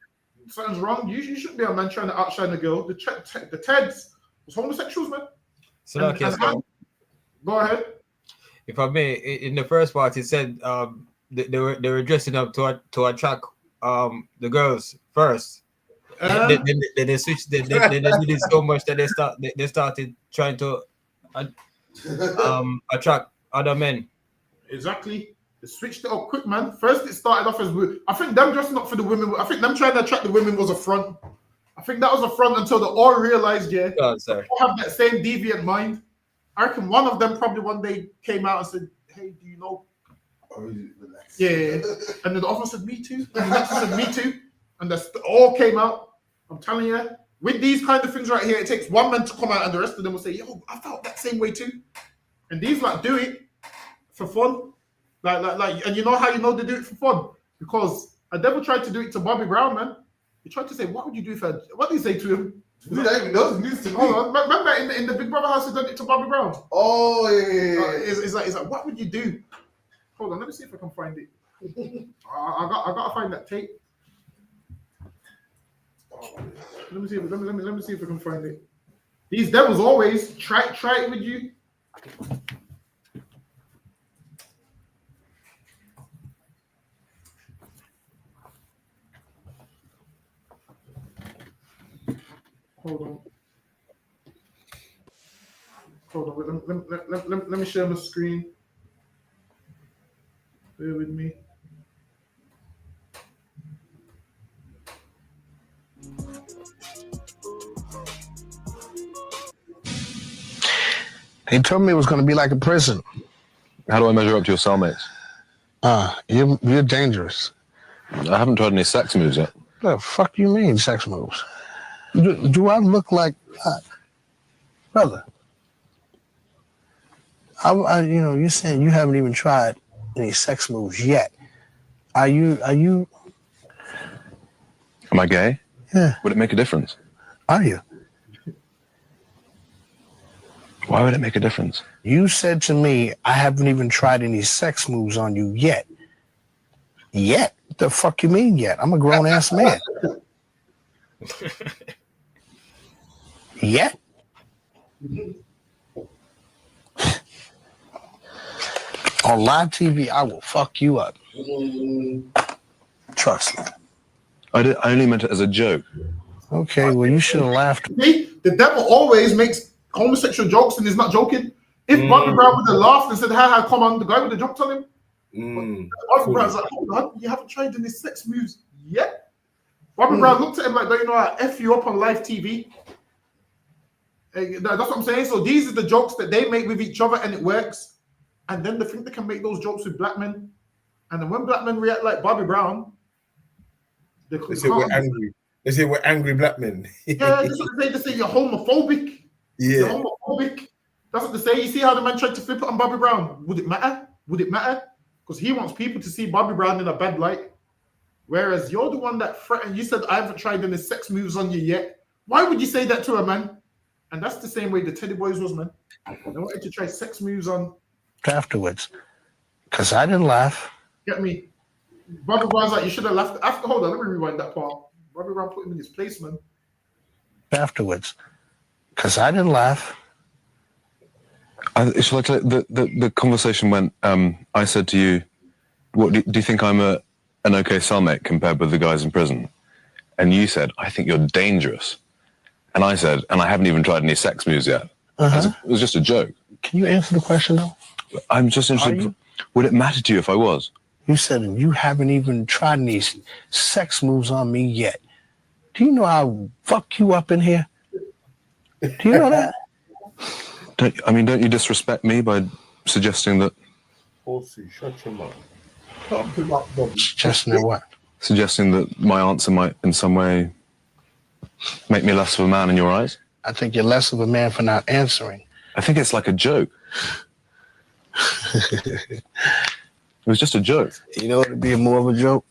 Something's wrong. You shouldn't be a man trying to outshine a girl. The Teds was homosexuals, man. So go ahead. If I may, in the first part, it said they were dressing up to attract the girls first. They switched. They did it so much that they started trying to attract other men. Exactly. They switched it up quick, man. First, it started off as I think them dressing up for the women. I think them trying to attract the women was a front. I think that was a front until they all realized, they all have that same deviant mind. I reckon one of them probably one day came out and said, "Hey, do you know?" Yeah. And then the other said, "Me too." And the next one said, "Me too." And they all came out. I'm telling you, with these kind of things right here, it takes one man to come out and the rest of them will say, yo, I felt that same way too. And these like do it for fun. Like, and you know how you know they do it for fun? Because a devil tried to do it to Bobby Brown, man. He tried to say, what would you do if what did he say to him? Dude, I even know news to me. Hold on. Remember in the Big Brother house, he done it to Bobby Brown. Oh yeah. It's like, what would you do? Hold on, let me see if I can find it. I gotta find that tape. Let me see if I can find it. These devils always try it with you. Hold on. Let me share my screen. Bear with me. They told me it was going to be like a prison. How do I measure up to your cellmates? You're dangerous. I haven't tried any sex moves yet. The fuck you mean sex moves? Do I look like, brother? You're saying you haven't even tried any sex moves yet. Are you? Am I gay? Yeah. Would it make a difference? Are you? Why would it make a difference? You said to me, I haven't even tried any sex moves on you yet. Yet? What the fuck you mean yet? I'm a grown ass man. Yet? On live TV, I will fuck you up. Trust me. I only meant it as a joke. Okay, well, you should have laughed. See, the devil always makes homosexual jokes and he's not joking. If Bobby Brown would have laughed and said, ha, come on, the guy would have jumped on him. Bobby Brown's like, hold on, you haven't tried any sex moves yet? Bobby Brown looked at him like, you know, I F you up on live TV. That's what I'm saying. So these are the jokes that they make with each other and it works. And then they think they can make those jokes with black men. And then when black men react like Bobby Brown, they say we're angry. They say we're angry black men. Yeah, that's what they say. They say you're homophobic. Yeah. You're homophobic. That's what they say. You see how the man tried to flip it on Bobby Brown? Would it matter? Would it matter? Because he wants people to see Bobby Brown in a bad light. Whereas you're the one that threatened. You said, I haven't tried any sex moves on you yet. Why would you say that to a man? And that's the same way the Teddy Boys was, man. They wanted to try sex moves on. Afterwards. Because I didn't laugh. Get me? Bobby Brown's like, you should have laughed. After, hold on, let me rewind that part. Bobby Brown put him in his place, man. Afterwards. Because I didn't laugh. Shall I tell you, the conversation went, I said to you, what do you think I'm an okay cellmate compared with the guys in prison? And you said, I think you're dangerous. And I said, and I haven't even tried any sex moves yet. It was just a joke. Can you answer the question, though? I'm just interested. Would it matter to you if I was? You said you haven't even tried any sex moves on me yet. Do you know I'll fuck you up in here? Do you know that? Don't you disrespect me by suggesting that? Horsey, shut your mouth. Can't him up, Bobby. Suggesting that what? Suggesting that my answer might in some way make me less of a man in your eyes? I think you're less of a man for not answering. I think it's like a joke. It was just a joke. You know what would be more of a joke?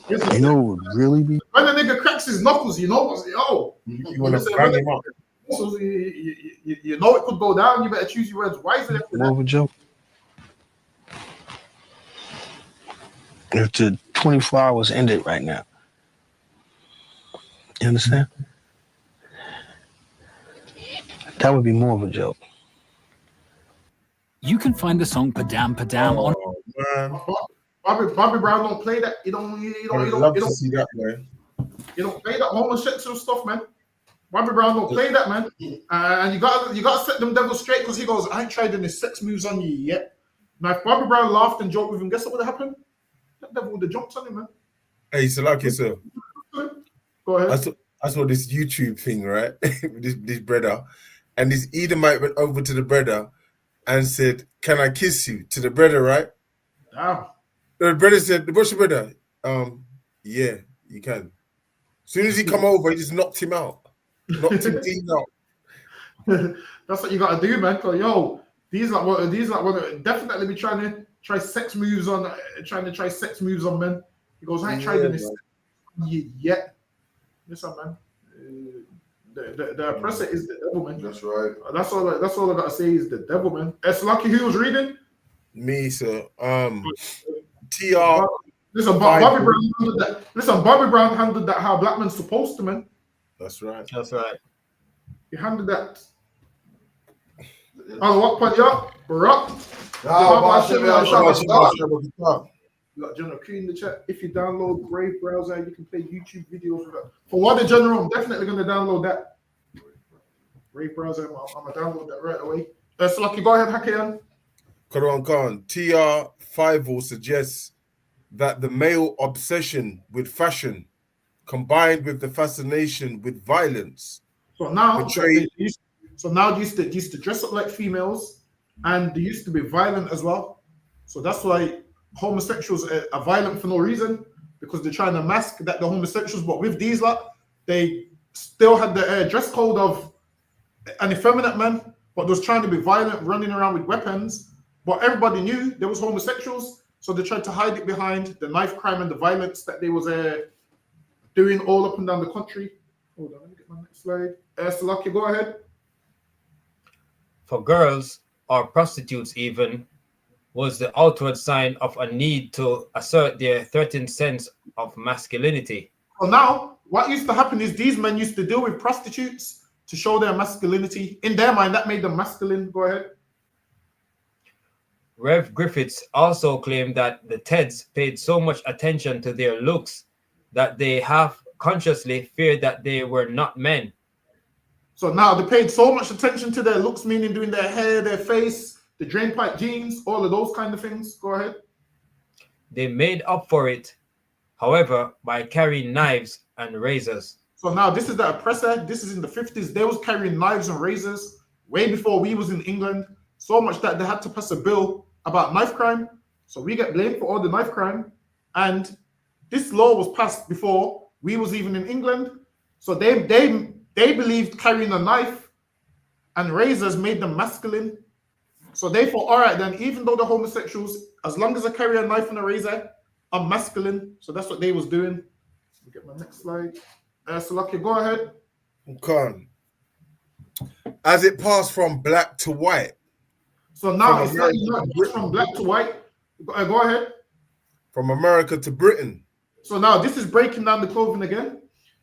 You know what would really be? When a nigga cracks his knuckles, you know what's You want to bang him up. So you know it could go down. You better choose your words wisely. More of a joke. If the 24 hours ended right now. You understand? That would be more of a joke. You can find the song Padam Padam on. Man. Bobby Brown don't play that. You don't see that, man. You don't play that homosexual stuff, man. Bobby Brown don't play that, man. And you gotta set them devils straight because he goes, I ain't tried any sex moves on you yet. Now if Bobby Brown laughed and joked with him, guess what would have happened? That devil would have jumped on him, man. Hey, so like yourself. Go ahead. I saw this YouTube thing, right? this brother. And this Edomite went over to the brother and said, can I kiss you? To the brother, right? Damn. The brother said, what's your brother? Yeah, you can. soon as he come over, he just knocked him out. Knocked him clean out. That's what you gotta do, man. Cause yo, these want to definitely be trying to try sex moves on, men. He goes, I ain't tried this yet. Listen, man. The oppressor is the devil, man. That's right. That's all I gotta say is the devil, man. It's lucky who was reading. Me, sir. TR. Listen, Bobby Brown handled that. Listen, Bobby Brown handled that how black man's supposed to, man. That's right. That's right. He handled that. On what point, yo? Barack. You got General Q in the chat. If you download Brave browser, you can play YouTube videos with that. For what the General, I'm definitely going to download that. Brave browser, I'm going to download that right away. So lucky, go ahead, Hakian. Karan Khan, TR5 will suggests that the male obsession with fashion combined with the fascination with violence. So now they used to dress up like females, and they used to be violent as well. So that's why homosexuals are violent for no reason, because they're trying to mask that they're homosexuals. But with these lot, they still had the dress code of an effeminate man, but they was trying to be violent, running around with weapons. But everybody knew there was homosexuals, so they tried to hide it behind the knife crime and the violence that they was doing all up and down the country. Hold on, let me get my next slide. Salaki, go ahead. For girls, or prostitutes even, was the outward sign of a need to assert their threatened sense of masculinity. Well, now, what used to happen is these men used to deal with prostitutes to show their masculinity. In their mind, that made them masculine. Go ahead. Rev Griffiths also claimed that the Teds paid so much attention to their looks that they half consciously feared that they were not men. So now they paid so much attention to their looks, meaning doing their hair, their face, the drainpipe jeans, all of those kind of things. Go ahead. They made up for it, however, by carrying knives and razors. So now this is the oppressor. This is in the 50s. They was carrying knives and razors way before we was in England. So much that they had to pass a bill about knife crime. So we get blamed for all the knife crime. And this law was passed before we was even in England. So they believed carrying a knife and razors made them masculine. So they thought, all right, then, even though they're homosexuals, as long as I carry a knife and a razor, I'm masculine. So that's what they was doing. Let me get my next slide. Salaki, go ahead. Okay. As it passed from black to white. So now it's like from black to white. Go ahead. From America to Britain. So now this is breaking down the clothing again.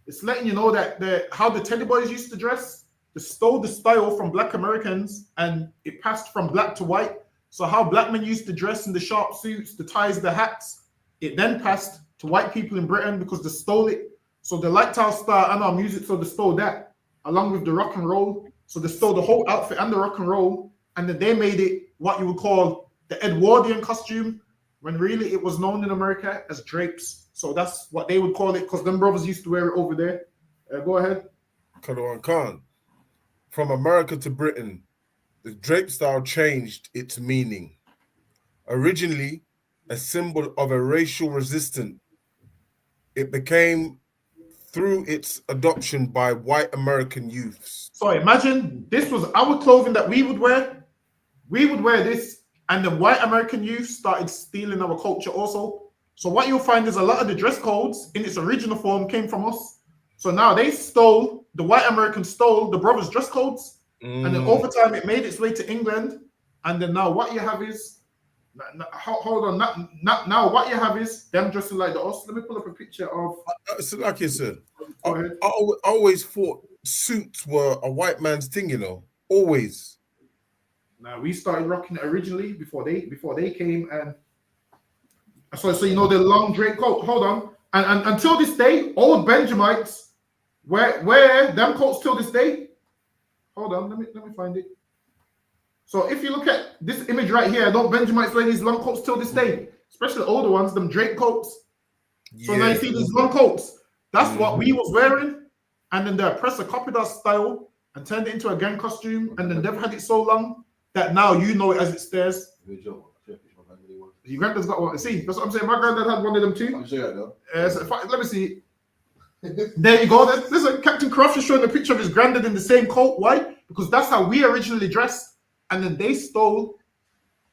It's letting you know that how the Teddy Boys used to dress, they stole the style from black Americans and it passed from black to white. So how black men used to dress in the sharp suits, the ties, the hats, it then passed to white people in Britain because they stole it. So they liked our style and our music, so they stole that along with the rock and roll. So they stole the whole outfit and the rock and roll, and then they made it what you would call the Edwardian costume, when really it was known in America as drapes. So that's what they would call it, because them brothers used to wear it over there. Go ahead. Karan Khan. From America to Britain, the drape style changed its meaning. Originally a symbol of a racial resistance, it became through its adoption by white American youths. So imagine this was our clothing that we would wear. We would wear this, and the white American youth started stealing our culture also. So what you'll find is a lot of the dress codes in its original form came from us. So now they stole, the white Americans stole the brothers' dress codes, and then over time it made its way to England. And then now what you have is, hold on, now what you have is them dressing like the us. Let me pull up a picture of. So like you said, I always thought suits were a white man's thing, you know, always. Now we started rocking it originally before they came, and so you know the long drape coat. Hold on, and until this day, old Benjamites wear them coats till this day. Hold on, let me find it. So if you look at this image right here, don't Benjamites wear these long coats till this day, especially older ones, them drape coats. Yeah. So now you see these long coats. That's what we was wearing, and then the oppressor copied our style and turned it into a gang costume, and then they've had it so long that now you know it as it stares. Your granddad's got one. See, that's what I'm saying. My granddad had one of them too. I'm sure I know. So let me see. There you go. Listen, Captain Croft is showing a picture of his granddad in the same coat. Why? Because that's how we originally dressed. And then they stole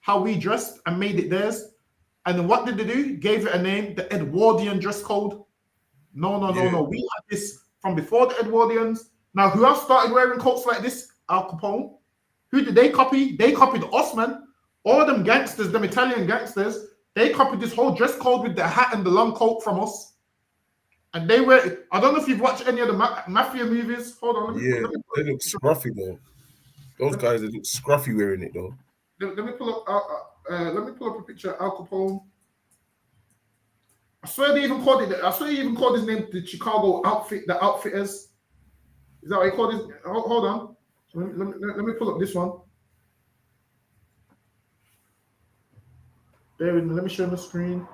how we dressed and made it theirs. And then what did they do? Gave it a name, the Edwardian dress code. No. We had this from before the Edwardians. Now, who else started wearing coats like this? Al Capone. Who did they copy? They copied us, man. All them gangsters, them Italian gangsters, they copied this whole dress code with the hat and the long coat from us. And they were, I don't know if you've watched any of the mafia movies. Hold on. They look scruffy though. Those guys, they look scruffy wearing it though. Let me pull up a picture of Al Capone. I swear they even called it. I swear he even called his name the Chicago Outfit, the Outfitters. Is that what he called his? Hold on. Let me pull up this one. There, let me show you the screen.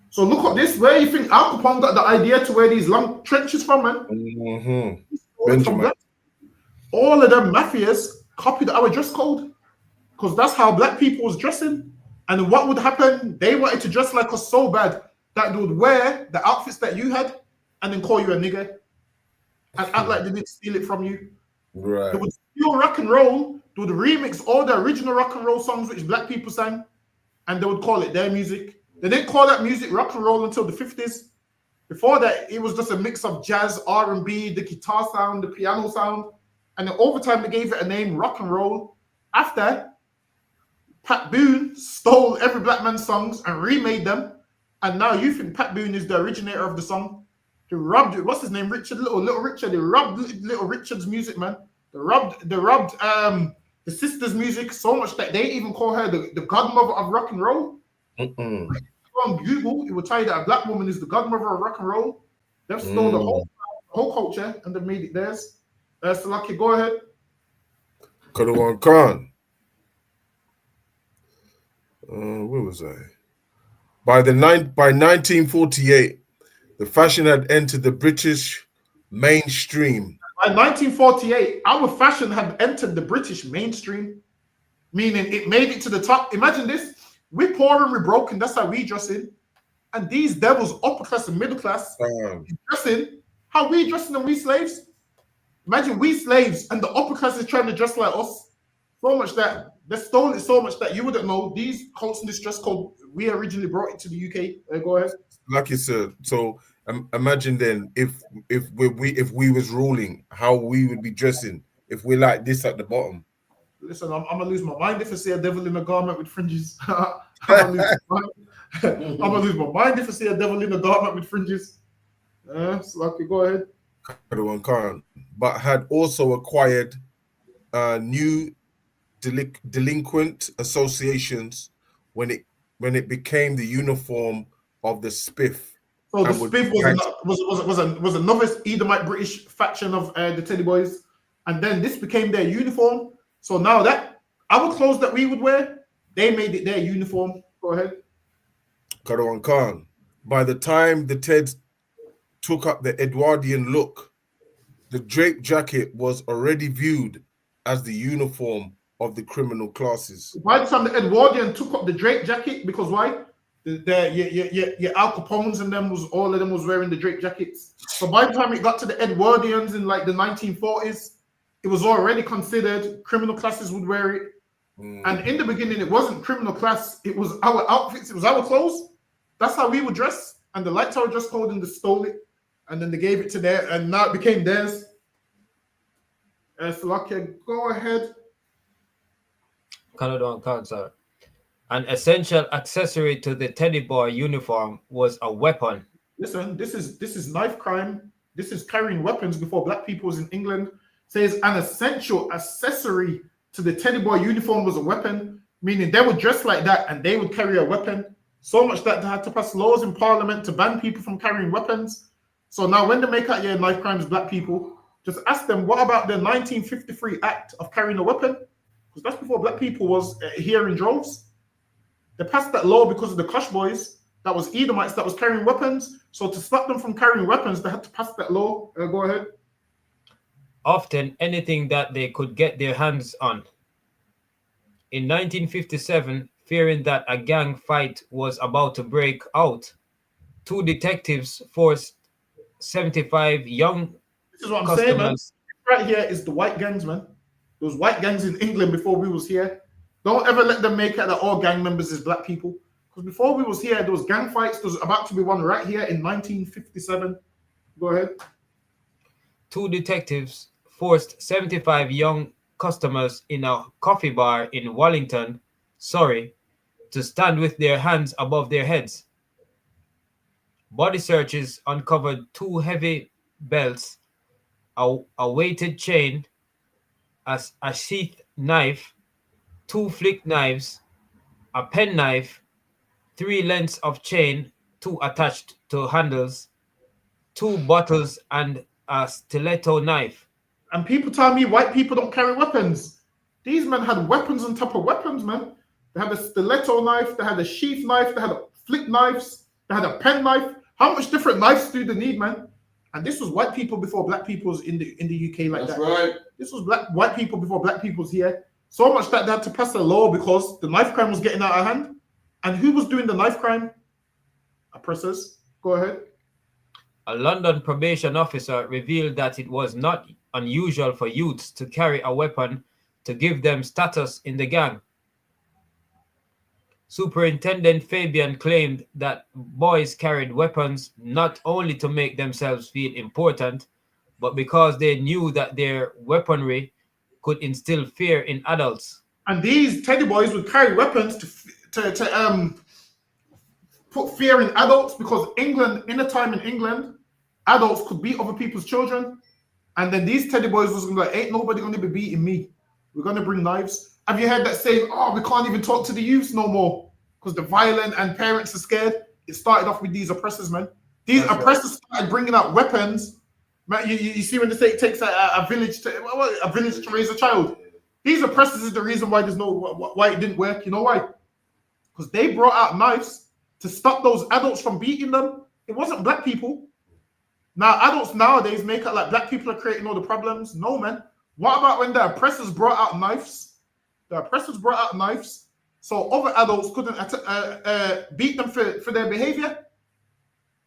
So look at this. Where you think Al Capone got the idea to wear these long trenches from, man? Benjamin. All of them mafias copied our dress code because that's how black people was dressing. And what would happen? They wanted to dress like us so bad that they would wear the outfits that you had and then call you a nigger and act like they didn't steal it from you. Right. They would steal rock and roll. They would remix all the original rock and roll songs which black people sang, and they would call it their music. They didn't call that music rock and roll until the 50s. Before that, it was just a mix of jazz, R&B, the guitar sound, the piano sound, and then over time they gave it a name, rock and roll. After, Pat Boone stole every black man's songs and remade them, and now you think Pat Boone is the originator of the song. They robbed, what's his name, Little Richard. They robbed Little Richard's music, man. They robbed the sister's music so much that they even call her the godmother of rock and roll. On Google, it will tell you that a black woman is the godmother of rock and roll. They've stolen the whole culture and they've made it theirs. So Lucky, go ahead. Kadawan Khan. Where was I? By 1948, the fashion had entered the British mainstream. By 1948, our fashion had entered the British mainstream, meaning it made it to the top. Imagine this. We're poor and we're broken. That's how we dress in. And these devils, upper class and middle class, dressing how we dressing and we slaves. Imagine we slaves and the upper class is trying to dress like us. So much that they stole it so much that you wouldn't know these coats and this dress code. We originally brought it to the UK. Go ahead. Like you said, so imagine then if we was ruling, how we would be dressing if we're like this at the bottom. Listen, I'm gonna lose my mind if I see a devil in a garment with fringes. I'm gonna lose my mind if I see a devil in a garment with fringes. So okay, go ahead. But had also acquired new delinquent associations when it became the uniform of the spiff. So the spiff was another Edomite British faction of the Teddy Boys, and then this became their uniform. So now that our clothes that we would wear, they made it their uniform. Go ahead. Kadawan Khan. By the time the Teds took up the Edwardian look, the draped jacket was already viewed as the uniform of the criminal classes. By the time the Edwardian took up the draped jacket, because why? Your Al Capones and all of them was wearing the draped jackets. So by the time it got to the Edwardians in like the 1940s, it was already considered criminal classes would wear it. And in the beginning, it wasn't criminal class. It was our outfits. It was our clothes. That's how we would dress. And the Light Tower dress code and they stole it. And then they gave it to their, and now it became theirs. So okay, go ahead. Sir. An essential accessory to the Teddy Boy uniform was a weapon. Listen, this is knife crime. This is carrying weapons before black people was in England. Says an essential accessory to the Teddy Boy uniform was a weapon, meaning they would dress like that and they would carry a weapon. So much that they had to pass laws in Parliament to ban people from carrying weapons. So now when they make out your knife crimes, black people, just ask them, what about the 1953 Act of carrying a weapon? Because that's before black people was here in droves. They passed that law because of the Kosh boys, that was Edomites that was carrying weapons. So to stop them from carrying weapons, they had to pass that law. Go ahead. Often anything that they could get their hands on. In 1957, fearing that a gang fight was about to break out, 2 detectives forced 75 young This is what I'm saying, man. customers. Right here is the white gangs, man. Those white gangs in England before we was here. Don't ever let them make it that all gang members is black people. Because before we was here, there was gang fights. There was about to be one right here in 1957. Go ahead. 2 detectives forced 75 young customers in a coffee bar in Wallington, Surrey, to stand with their hands above their heads. Body searches uncovered 2 heavy belts, a weighted chain, a sheath knife, 2 flick knives, a pen knife, 3 lengths of chain, 2 attached to handles, 2 bottles, and a stiletto knife. And people tell me white people don't carry weapons. These men had weapons on top of weapons, man. They had a stiletto knife, they had a sheath knife, they had a flick knives, they had a pen knife. How much different knives do they need, man? And this was white people before black people was in the UK like That's that. right. This was white people before black people was here. So much that they had to pass a law because the knife crime was getting out of hand. And who was doing the knife crime? Oppressors. Go ahead. A London probation officer revealed that it was not unusual for youths to carry a weapon to give them status in the gang. Superintendent Fabian claimed that boys carried weapons not only to make themselves feel important, but because they knew that their weaponry could instill fear in adults. And these teddy boys would carry weapons to put fear in adults, because England, in a time in England, adults could beat other people's children. And then these teddy boys was gonna be like, ain't nobody gonna be beating me. We're gonna bring knives. Have you heard that saying, oh, we can't even talk to the youths no more because they're violent and parents are scared? It started off with these oppressors, man. These oppressors started bringing out weapons. Man, you see when they say it takes a village to raise a child. These oppressors is the reason why why it didn't work. You know why? Because they brought out knives to stop those adults from beating them. It wasn't black people. Now, adults nowadays make it like black people are creating all the problems. No, man. What about when the oppressors brought out knives? The oppressors brought out knives so other adults couldn't beat them for their behavior.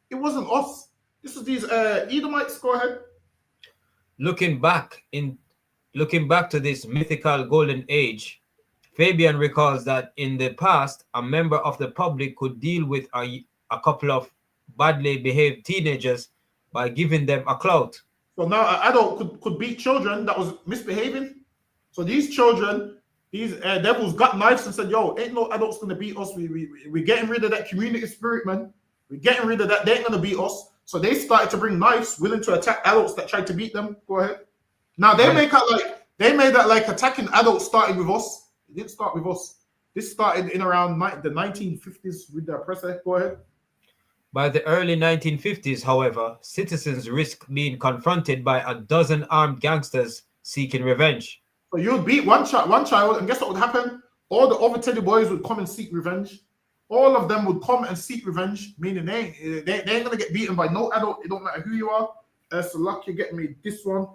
It wasn't us. This is these Edomites. Go ahead. Looking back to this mythical golden age, Fabian recalls that in the past, a member of the public could deal with a couple of badly behaved teenagers by giving them a clout. So now an adult could beat children that was misbehaving. So these children, these devils got knives and said, yo, ain't no adults going to beat us. We're getting rid of that community spirit, man. We're getting rid of that. They ain't going to beat us. So they started to bring knives, willing to attack adults that tried to beat them. Go ahead. Now they made that like attacking adults started with us. It didn't start with us. This started in around the 1950s with the oppressor. Go ahead. By the early 1950s, however, citizens risked being confronted by a dozen armed gangsters seeking revenge. So you'd beat one child, and guess what would happen? All the other teddy boys would come and seek revenge. All of them would come and seek revenge, meaning they ain't gonna get beaten by no adult. It don't matter who you are. So luck you're getting me this one.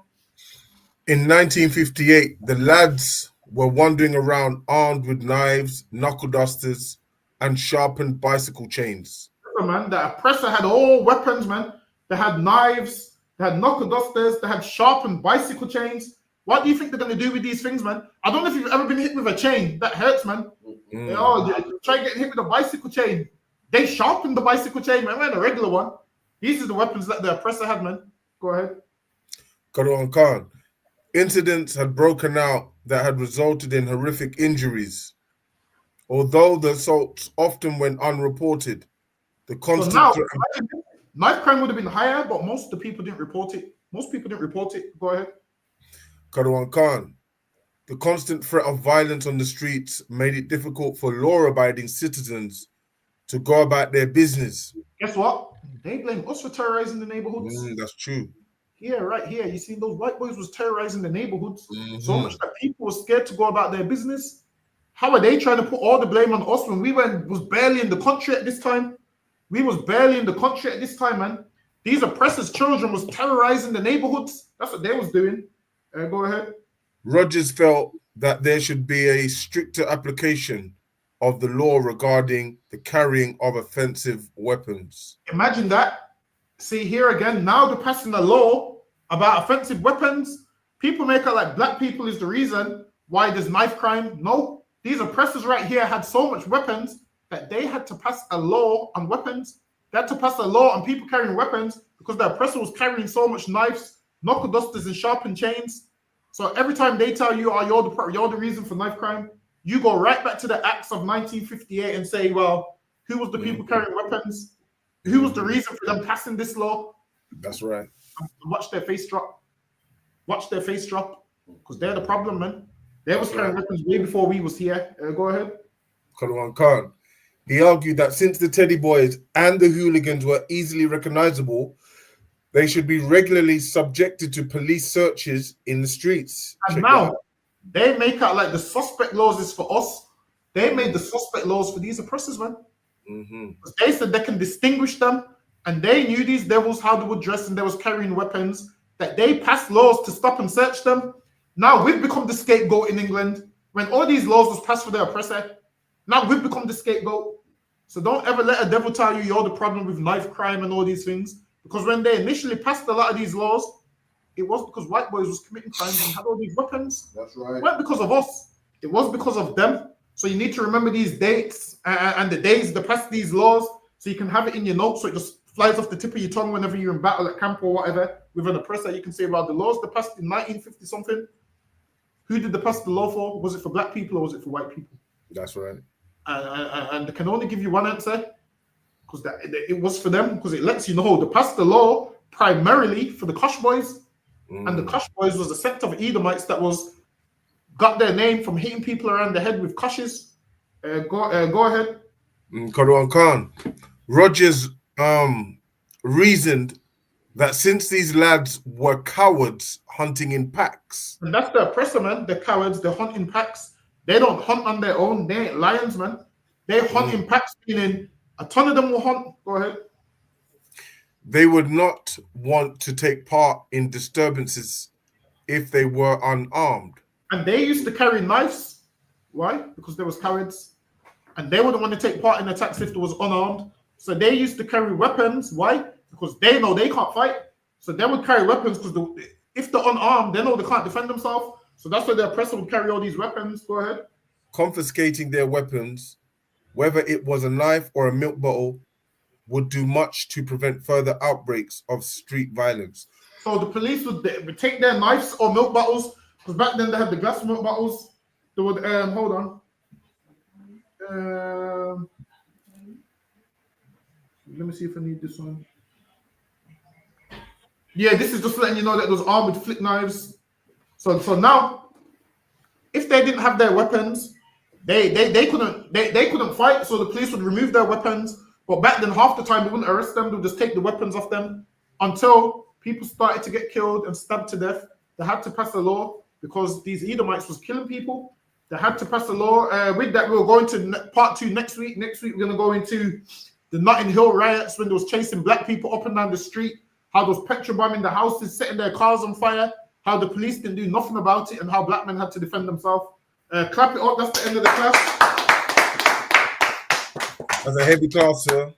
In 1958, the lads were wandering around armed with knives, knuckle dusters, and sharpened bicycle chains. Man, the oppressor had all weapons, man. They had knives, they had knuckle dusters, they had sharpened bicycle chains. What do you think they're going to do with these things, man? I don't know if you've ever been hit with a chain. That hurts, man. Try getting hit with a bicycle chain. They sharpened the bicycle chain, man. We had a regular one. These are the weapons that the oppressor had, man. Go ahead. Kadwan Khan. Incidents had broken out that had resulted in horrific injuries. Although the assaults often went unreported, the constant knife crime would have been higher, but most of the people didn't report it. Most people didn't report it. Go ahead. Kadwan Khan. The constant threat of violence on the streets made it difficult for law-abiding citizens to go about their business. Guess what? They blame us for terrorizing the neighborhoods. That's true. Here, right here, you see those white boys was terrorizing the neighborhoods so much that people were scared to go about their business. How are they trying to put all the blame on us when we was barely in the country at this time? We was barely in the country at this time, man. These oppressors' children was terrorizing the neighborhoods. That's what they was doing. Go ahead. Rogers felt that there should be a stricter application of the law regarding the carrying of offensive weapons. Imagine that. See here again, now they're passing a law about offensive weapons. People make it like black people is the reason why there's knife crime. No, these oppressors right here had so much weapons that they had to pass a law on weapons. They had to pass a law on people carrying weapons because the oppressor was carrying so much knives, knuckle dusters, and sharpened chains. So every time they tell you, oh, you're the reason for knife crime, you go right back to the acts of 1958 and say, well, who was the people carrying weapons? Who was the reason for them passing this law? That's right. Watch their face drop. Watch their face drop. Because they're the problem, man. They was carrying weapons way before we was here. Go ahead. Kalwan Khan. He argued that since the Teddy Boys and the hooligans were easily recognizable, they should be regularly subjected to police searches in the streets. And now, they make out like the suspect laws is for us. They made the suspect laws for these oppressors, man. They said they can distinguish them, and they knew these devils how they would dress and they was carrying weapons, that they passed laws to stop and search them. Now we've become the scapegoat in England. When all these laws was passed for the oppressor, now we've become the scapegoat. So don't ever let a devil tell you you're the problem with knife crime and all these things. Because when they initially passed a lot of these laws, it was because white boys was committing crimes and had all these weapons. That's right. It wasn't because of us. It was because of them. So you need to remember these dates and the days they passed these laws so you can have it in your notes so it just flies off the tip of your tongue whenever you're in battle at camp or whatever with an oppressor. You can say, well, the laws they passed in 1950 something. Who did they pass the law for? Was it for black people or was it for white people? That's right. And they can only give you one answer because it was for them, because it lets you know they passed the law primarily for the Kosh boys. And the Kosh boys was a sect of Edomites that got their name from hitting people around the head with koshes. Go ahead. Kalwan Khan. Rogers reasoned that since these lads were cowards hunting in packs. And that's the oppressor, man. The cowards, they hunt in packs. They don't hunt on their own. They ain't lions, man. They hunt in packs, meaning a ton of them will hunt. Go ahead. They would not want to take part in disturbances if they were unarmed. And they used to carry knives. Why? Because they was cowards. And they wouldn't want to take part in attacks if they was unarmed. So they used to carry weapons. Why? Because they know they can't fight. So they would carry weapons because if they're unarmed, they know they can't defend themselves. So that's why the oppressor would carry all these weapons. Go ahead. Confiscating their weapons, whether it was a knife or a milk bottle, would do much to prevent further outbreaks of street violence. So the police would take their knives or milk bottles, because back then they had the glass milk bottles. They would, hold on. Let me see if I need this one. Yeah, this is just letting you know that those armed with flick knives. So now, if they didn't have their weapons, they couldn't fight. So the police would remove their weapons. But back then, half the time they wouldn't arrest them. They would just take the weapons off them until people started to get killed and stabbed to death. They had to pass a law because these Edomites was killing people. They had to pass a law. With that, we'll go into part 2 next week. Next week, we're going to go into the Notting Hill riots when they was chasing black people up and down the street, how those petrol bombing the houses, setting their cars on fire, how the police didn't do nothing about it, and how black men had to defend themselves. Clap it up. That's the end of the class. That's a heavy class, sir.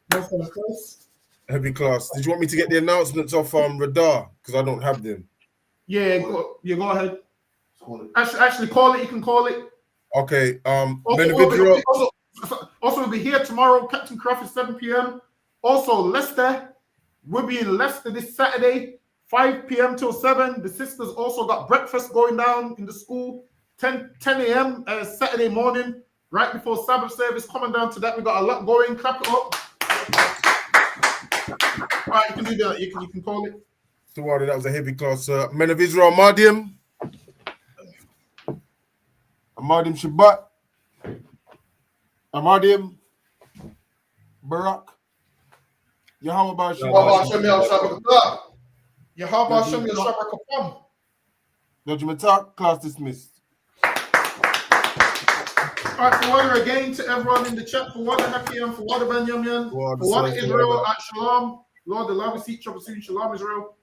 That's the class. Heavy class. Did you want me to get the announcements off Radar? Because I don't have them. Yeah, go ahead. Actually, call it. You can call it. Okay. Also, we'll be here tomorrow. Captain Craft is 7 p.m. Also, Leicester. We'll be in Leicester this Saturday, 5 p.m. till 7. The sisters also got breakfast going down in the school, 10 a.m. Saturday morning, right before Sabbath service. Coming down to that, we got a lot going. Clap it up. All right, you can do that. You can call it. Tawadi, that was a heavy class, sir. Men of Israel, Amadim Shabbat. Amadim Barak. Yahweh Hashem Yahweh. Judgment talk, class dismissed. All right, for water again to everyone in the chat, for water Hakim, for water Benjamin, for water Israel at Shalom. Lord, the love is each other soon. Shalom, Israel.